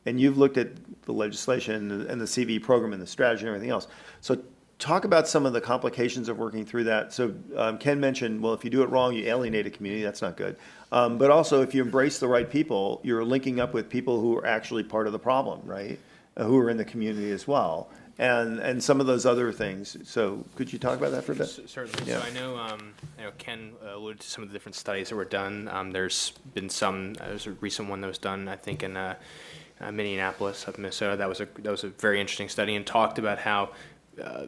and you've looked at the legislation and the CV program and the strategy and everything else. So talk about some of the complications of working through that. So Ken mentioned, well, if you do it wrong, you alienate a community. That's not good. But also, if you embrace the right people, you're linking up with people who are actually part of the problem, right? Who are in the community as well. And some of those other things. So could you talk about that for a bit? Certainly. Yeah. So I know Ken alluded to some of the different studies that were done. There's been there's a recent one that was done, I think, in Minneapolis, up in Minnesota. That was a very interesting study and talked about how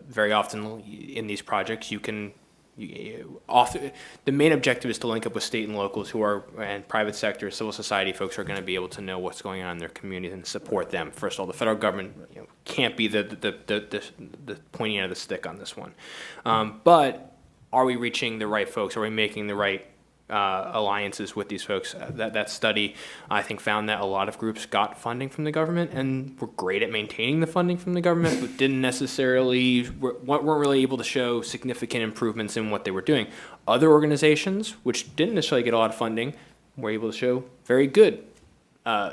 very often in these projects the main objective is to link up with state and locals and private sector, civil society folks who are going to be able to know what's going on in their community and support them. First of all, the federal government can't be the pointing end of the stick on this one. But are we reaching the right folks? Are we making the right alliances with these folks? That study, I think, found that a lot of groups got funding from the government and were great at maintaining the funding from the government, but weren't really able to show significant improvements in what they were doing. Other organizations, which didn't necessarily get a lot of funding, were able to show very good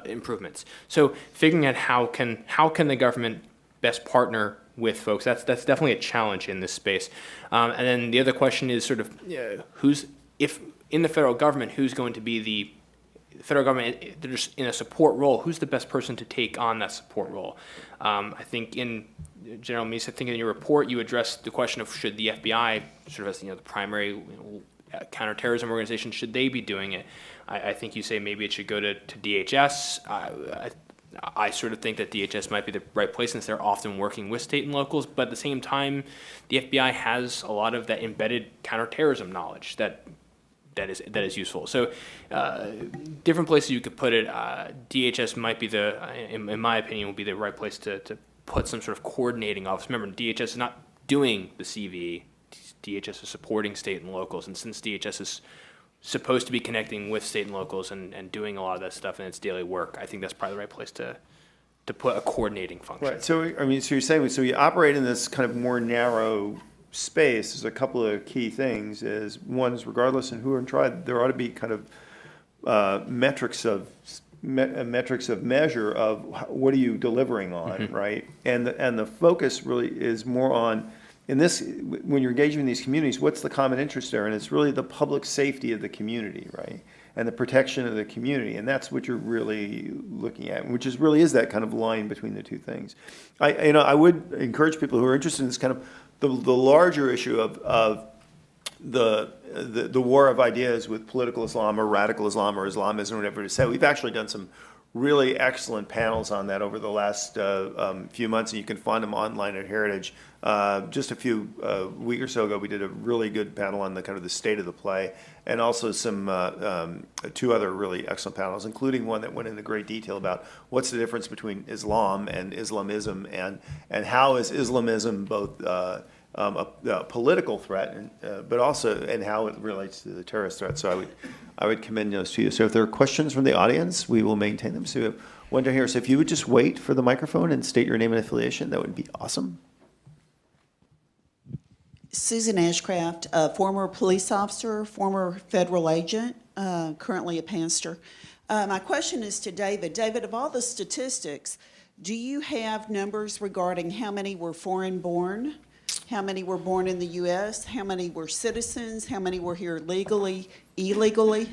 improvements. So figuring out how can the government best partner with folks, that's definitely a challenge in this space. And then the other question is sort of if in the federal government, who's going to be the federal government in a support role? Who's the best person to take on that support role? I think in General Meese, I think in your report you addressed the question of should the FBI, sort of as the primary counterterrorism organization, should they be doing it? I think you say maybe it should go to DHS. I sort of think that DHS might be the right place since they're often working with state and locals, but at the same time, the FBI has a lot of that embedded counterterrorism knowledge that is useful. So different places you could put it. DHS might be in my opinion, will be the right place to put some sort of coordinating office. Remember, DHS is not doing the CV. DHS is supporting state and locals, and since DHS is supposed to be connecting with state and locals and doing a lot of that stuff in its daily work, I think that's probably the right place to put a coordinating function. Right. So I mean, so you're saying so we operate in this kind of more narrow space, there's a couple of key things. Is one is regardless of who are tried, there ought to be kind of metrics of measure of what are you delivering on, right? And the focus really is more on, in this, when you're engaging in these communities, what's the common interest there? And it's really the public safety of the community, right? And the protection of the community. And that's what you're really looking at, which is really is that kind of line between the two things. I would encourage people who are interested in this kind of the larger issue of the war of ideas with political Islam or radical Islam or Islamism, or whatever to say. We've actually done some really excellent panels on that over the last few months, and you can find them online at Heritage. Just a few week or so ago, we did a really good panel on the kind of the state of the play, and also some two other really excellent panels, including one that went into great detail about what's the difference between Islam and Islamism, and how is Islamism both a political threat, but also and how it relates to the terrorist threat. So I would commend those to you. So if there are questions from the audience, we will maintain them. So we have one down here. So if you would just wait for the microphone and state your name and affiliation, that would be awesome. Susan Ashcraft, a former police officer, former federal agent, currently a pastor. My question is to David. David, of all the statistics, do you have numbers regarding how many were foreign born? How many were born in the U.S.? How many were citizens? How many were here legally, illegally?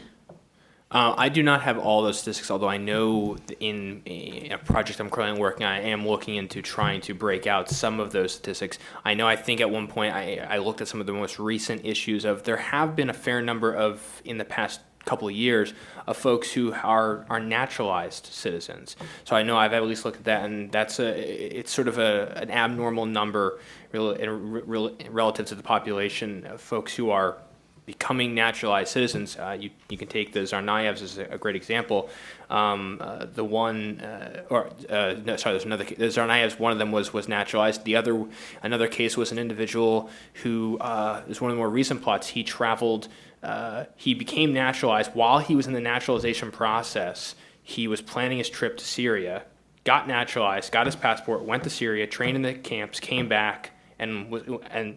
I do not have all those statistics, although I know in a project I'm currently working on, I am looking into trying to break out some of those statistics. I know I think at one point I looked at some of the most recent issues of there have been a fair number of, in the past couple of years, of folks who are naturalized citizens. So I know I've at least looked at that, and it's sort of an abnormal number relative to the population of folks who are becoming naturalized citizens. You can take the Tsarnaevs as a great example. The Tsarnaevs, one of them was naturalized. Another case was an individual who is one of the more recent plots. He traveled. He became naturalized while he was in the naturalization process. He was planning his trip to Syria, got naturalized, got his passport, went to Syria, trained in the camps, came back, and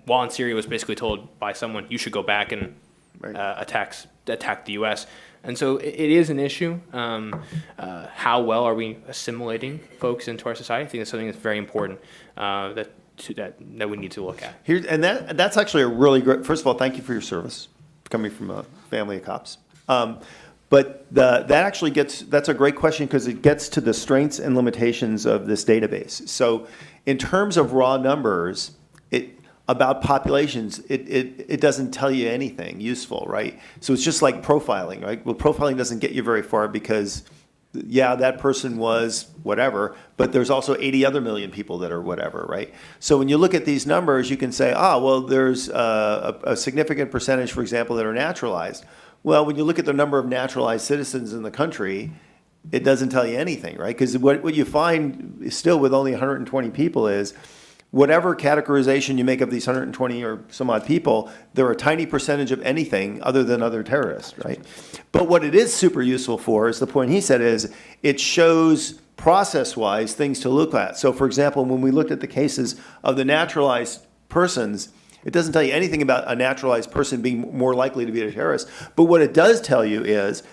while in Syria was basically told by someone, you should go back and attack the U.S. And so it is an issue. How well are we assimilating folks into our society? I think that's something that's very important that we need to look at. That's actually a really great. First of all, thank you for your service, coming from a family of cops. But that's a great question because it gets to the strengths and limitations of this database. So in terms of raw numbers, about populations, it doesn't tell you anything useful, right? So it's just like profiling, right? Well, profiling doesn't get you very far because, yeah, that person was whatever, but there's also 80 other million people that are whatever, right? So when you look at these numbers, you can say, well, there's a significant percentage, for example, that are naturalized. Well, when you look at the number of naturalized citizens in the country, it doesn't tell you anything, right? Because what you find still with only 120 people is whatever categorization you make of these 120 or some odd people, they're a tiny percentage of anything other than other terrorists, right? But what it is super useful for, is the point he said, is it shows process-wise things to look at. So for example, when we looked at the cases of the naturalized persons, it doesn't tell you anything about a naturalized person being more likely to be a terrorist. But what it does tell you is,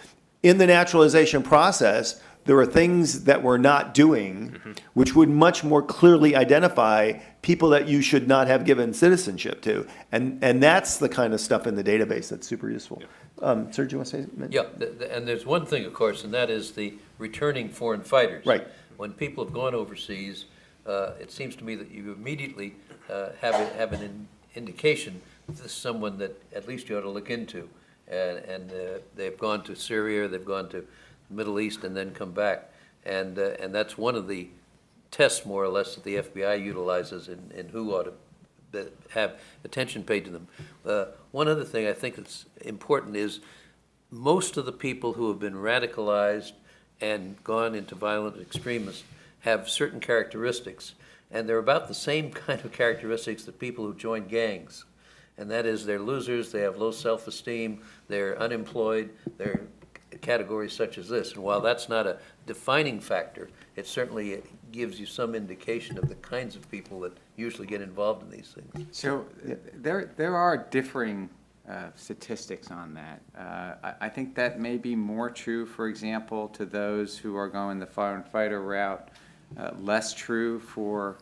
in the naturalization process, there are things that we're not doing, which would much more clearly identify people that you should not have given citizenship to. And that's the kind of stuff in the database that's super useful. Sir, do you want to say something? Yeah, and there's one thing, of course, and that is the returning foreign fighters. Right. When people have gone overseas, it seems to me that you immediately have an indication that this is someone that at least you ought to look into. And they've gone to Syria, they've gone to the Middle East, and then come back. And that's one of the tests, more or less, that the FBI utilizes in who ought to have attention paid to them. One other thing I think that's important is most of the people who have been radicalized and gone into violent extremists have certain characteristics, and they're about the same kind of characteristics that people who join gangs. And that is, they're losers, they have low self-esteem, they're unemployed, they're categories such as this. And while that's not a defining factor, it certainly gives you some indication of the kinds of people that usually get involved in these things. So there are differing statistics on that. I think that may be more true, for example, to those who are going the foreign fighter route, less true for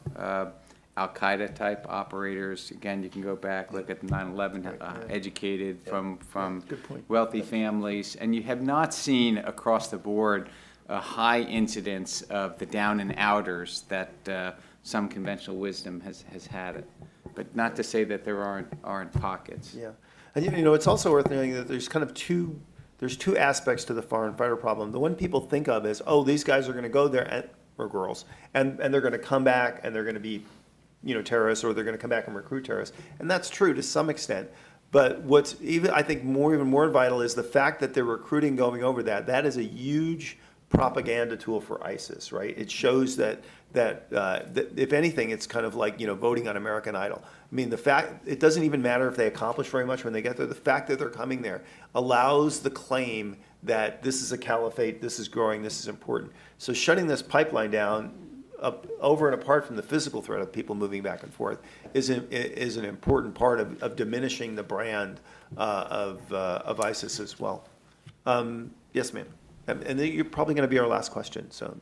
Al-Qaeda type operators. Again, you can go back, look at the 9/11 educated from wealthy families, and you have not seen across the board a high incidence of the down and outers that some conventional wisdom has had it. But not to say that there aren't pockets. Yeah. And you know, it's also worth noting that there's kind of there's two aspects to the foreign fighter problem. The one people think of is, oh, these guys are going to go there, or girls, and they're going to come back and they're going to be, you know, terrorists, or they're going to come back and recruit terrorists. And that's true to some extent. But what's even, I think, even more vital is the fact that they're recruiting going over that. That is a huge propaganda tool for ISIS, right? It shows that if anything, it's kind of like, you know, voting on American Idol. I mean, the fact, it doesn't even matter if they accomplish very much when they get there. The fact that they're coming there allows the claim that this is a caliphate, this is growing, this is important. So shutting this pipeline down, over and apart from the physical threat of people moving back and forth, is an important part of diminishing the brand of ISIS as well. Yes, ma'am. And you're probably going to be our last question. So,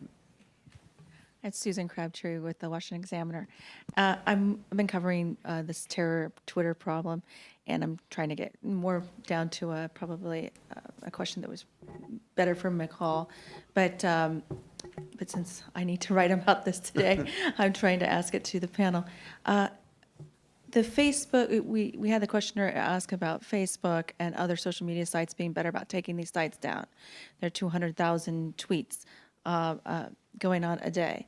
it's Susan Crabtree with the Washington Examiner. I've been covering this terror Twitter problem, and I'm trying to get more down to probably a question that was better for McCall. But since I need to write about this today, I'm trying to ask it to the panel. The Facebook, we had the questioner ask about Facebook and other social media sites being better about taking these sites down. There are 200,000 tweets going on a day.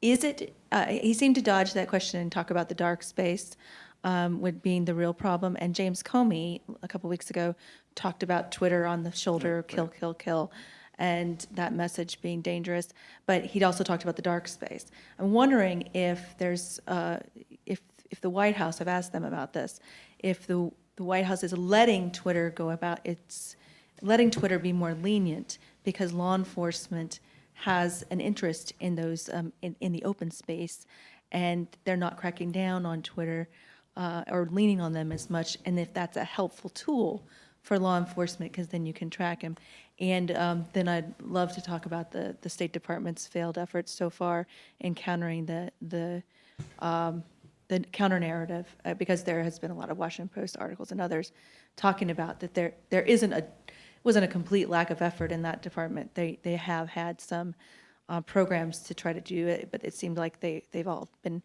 Is it, he seemed to dodge that question and talk about the dark space with being the real problem. And James Comey, a couple weeks ago, talked about Twitter on the shoulder, kill, kill, kill, and that message being dangerous. But he'd also talked about the dark space. I'm wondering if there's, if the White House, I've asked them about this, if the White House is letting Twitter go about letting Twitter be more lenient because law enforcement has an interest in those, in the open space, and they're not cracking down on Twitter or leaning on them as much, and if that's a helpful tool for law enforcement, because then you can track them. And then I'd love to talk about the State Department's failed efforts so far in countering the counter-narrative, because there has been a lot of Washington Post articles and others talking about that there wasn't a complete lack of effort in that department. They have had some programs to try to do it, but it seemed like they've all been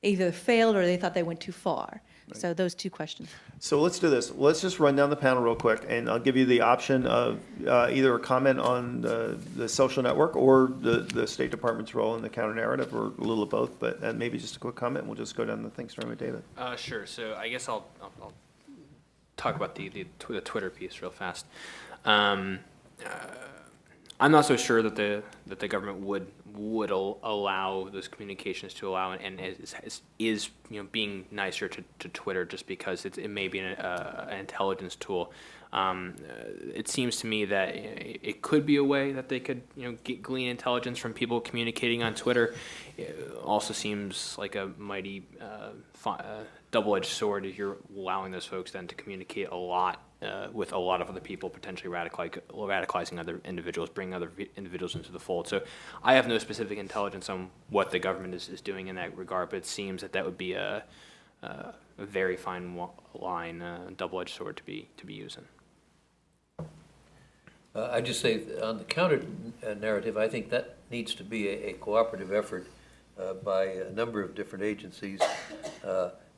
either failed or they thought they went too far. Right. So those two questions. So let's do this. Let's just run down the panel real quick, and I'll give you the option of either a comment on the social network or the State Department's role in the counter-narrative, or a little of both, but maybe just a quick comment, and we'll just go down the thing, starting with David. Sure. So I guess I'll talk about the Twitter piece real fast. I'm not so sure that the government would allow those communications to allow, and is being nicer to Twitter just because it may be an intelligence tool. It seems to me that it could be a way that they could glean intelligence from people communicating on Twitter. It also seems like a mighty double-edged sword if you're allowing those folks then to communicate a lot with a lot of other people, potentially radicalizing other individuals, bringing other individuals into the fold. So I have no specific intelligence on what the government is doing in that regard, but it seems that would be a very fine line, double-edged sword to be using. I just say on the counter narrative, I think that needs to be a cooperative effort by a number of different agencies,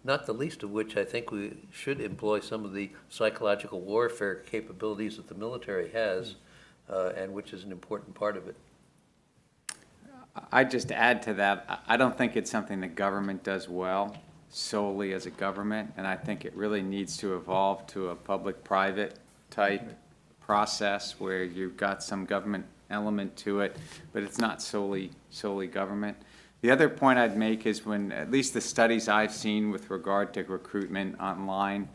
not the least of which I think we should employ some of the psychological warfare capabilities that the military has, and which is an important part of it. I'd just add to that, I don't think it's something the government does well solely as a government, and I think it really needs to evolve to a public-private type process where you've got some government element to it, but it's not solely government. The other point I'd make is when, at least the studies I've seen with regard to recruitment online,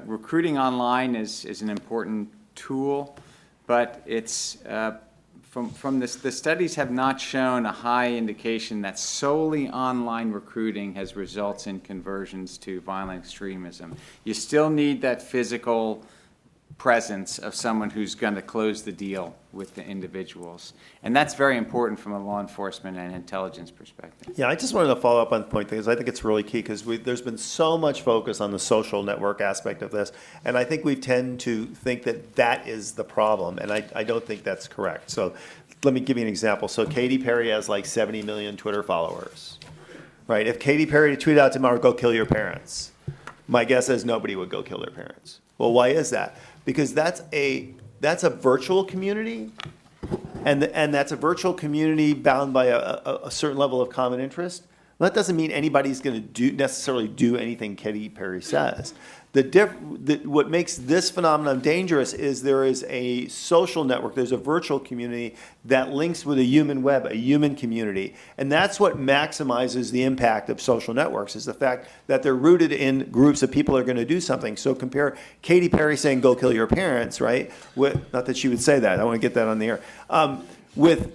recruiting online is an important tool, but it's from this, the studies have not shown a high indication that solely online recruiting has results in conversions to violent extremism. You still need that physical presence of someone who's going to close the deal with the individuals. And that's very important from a law enforcement and intelligence perspective. Yeah, I just wanted to follow up on the point because I think it's really key because there's been so much focus on the social network aspect of this. And I think we tend to think that that is the problem. And I don't think that's correct. So let me give you an example. So Katy Perry has like 70 million Twitter followers, right? If Katy Perry tweeted out tomorrow, go kill your parents, my guess is nobody would go kill their parents. Well, why is that? Because that's a virtual community, and that's a virtual community bound by a certain level of common interest. Well, that doesn't mean anybody's going to necessarily do anything Katy Perry says. What makes this phenomenon dangerous is there is a social network, there's a virtual community that links with a human web, a human community. And that's what maximizes the impact of social networks, is the fact that they're rooted in groups of people who are going to do something. So compare Katy Perry saying, go kill your parents, right? Not that she would say that, I want to get that on the air. With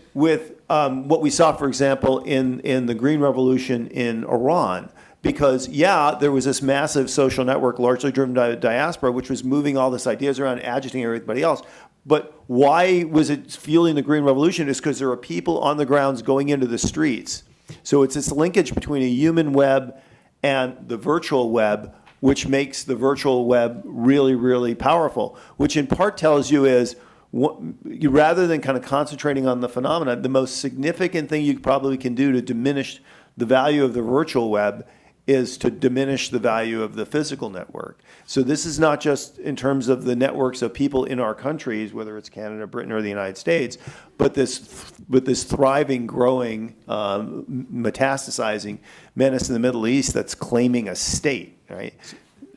what we saw, for example, in the Green Revolution in Iran. Because, yeah, there was this massive social network, largely driven by the diaspora, which was moving all these ideas around, agitating everybody else. But why was it fueling the Green Revolution? Is because there are people on the grounds going into the streets. So it's this linkage between a human web and the virtual web, which makes the virtual web really, really powerful, which in part tells you is, rather than kind of concentrating on the phenomena, the most significant thing you probably can do to diminish the value of the virtual web is to diminish the value of the physical network. So this is not just in terms of the networks of people in our countries, whether it's Canada, Britain, or the United States, but this thriving, growing, metastasizing menace in the Middle East that's claiming a state, right?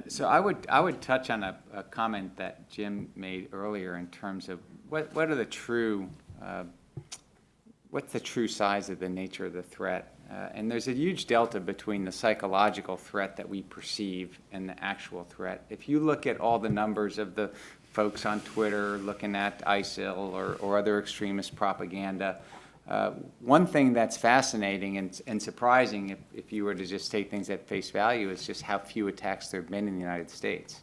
So I would touch on a comment that Jim made earlier in terms of what are the true what's the true size of the nature of the threat. And there's a huge delta between the psychological threat that we perceive and the actual threat. If you look at all the numbers of the folks on Twitter looking at ISIL or other extremist propaganda, one thing that's fascinating and surprising, if you were to just take things at face value, is just how few attacks there have been in the United States.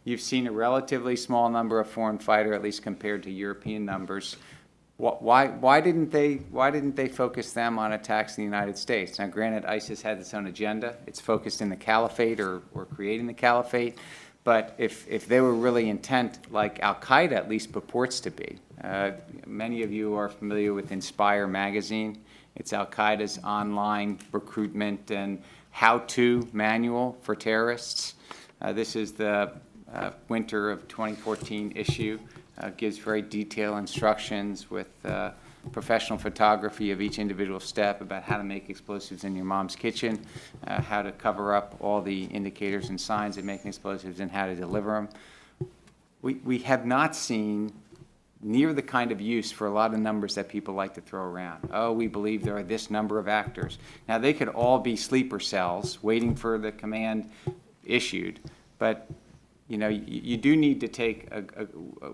You've seen a relatively small number of foreign fighters, at least compared to European numbers. Why didn't they focus them on attacks in the United States? Now, granted, ISIS had its own agenda. It's focused in the caliphate or creating the caliphate. But if they were really intent, like Al-Qaeda at least purports to be, many of you are familiar with Inspire magazine. It's Al-Qaeda's online recruitment and how-to manual for terrorists. This is the winter of 2014 issue. Gives very detailed instructions with professional photography of each individual step about how to make explosives in your mom's kitchen, how to cover up all the indicators and signs of making explosives, and how to deliver them. We have not seen near the kind of use for a lot of numbers that people like to throw around. Oh, we believe there are this number of actors. Now, they could all be sleeper cells waiting for the command issued, but you know, you do need to take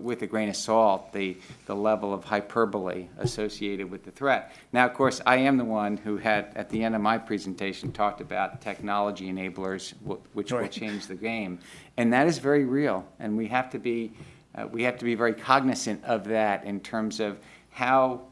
with a grain of salt the level of hyperbole associated with the threat. Now, of course, I am the one who had, at the end of my presentation, talked about technology enablers, which will change the game, and that is very real. And we have to be very cognizant of that in terms of how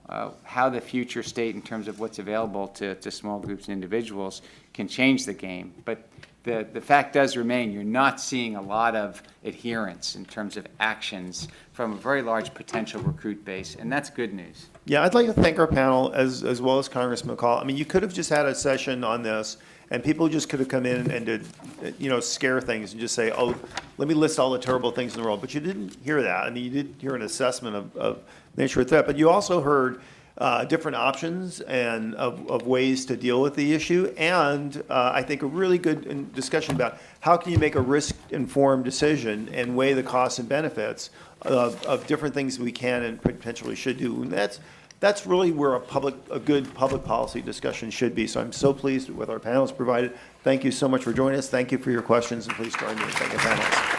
the future state, in terms of what's available to small groups and individuals, can change the game. But the fact does remain, you're not seeing a lot of adherence in terms of actions from a very large potential recruit base, and that's good news. Yeah, I'd like to thank our panel as well as Congressman McCall. I mean, you could have just had a session on this, and people just could have come in and did, scare things and just say, oh, let me list all the terrible things in the world. But you didn't hear that. I mean, you did hear an assessment of the nature of threat, but you also heard different options and of ways to deal with the issue, and I think a really good discussion about how can you make a risk-informed decision and weigh the costs and benefits of different things we can and potentially should do. And that's really where a good public policy discussion should be. So I'm so pleased with our panelists provided. Thank you so much for joining us. Thank you for your questions, and please join me in thanking panelists.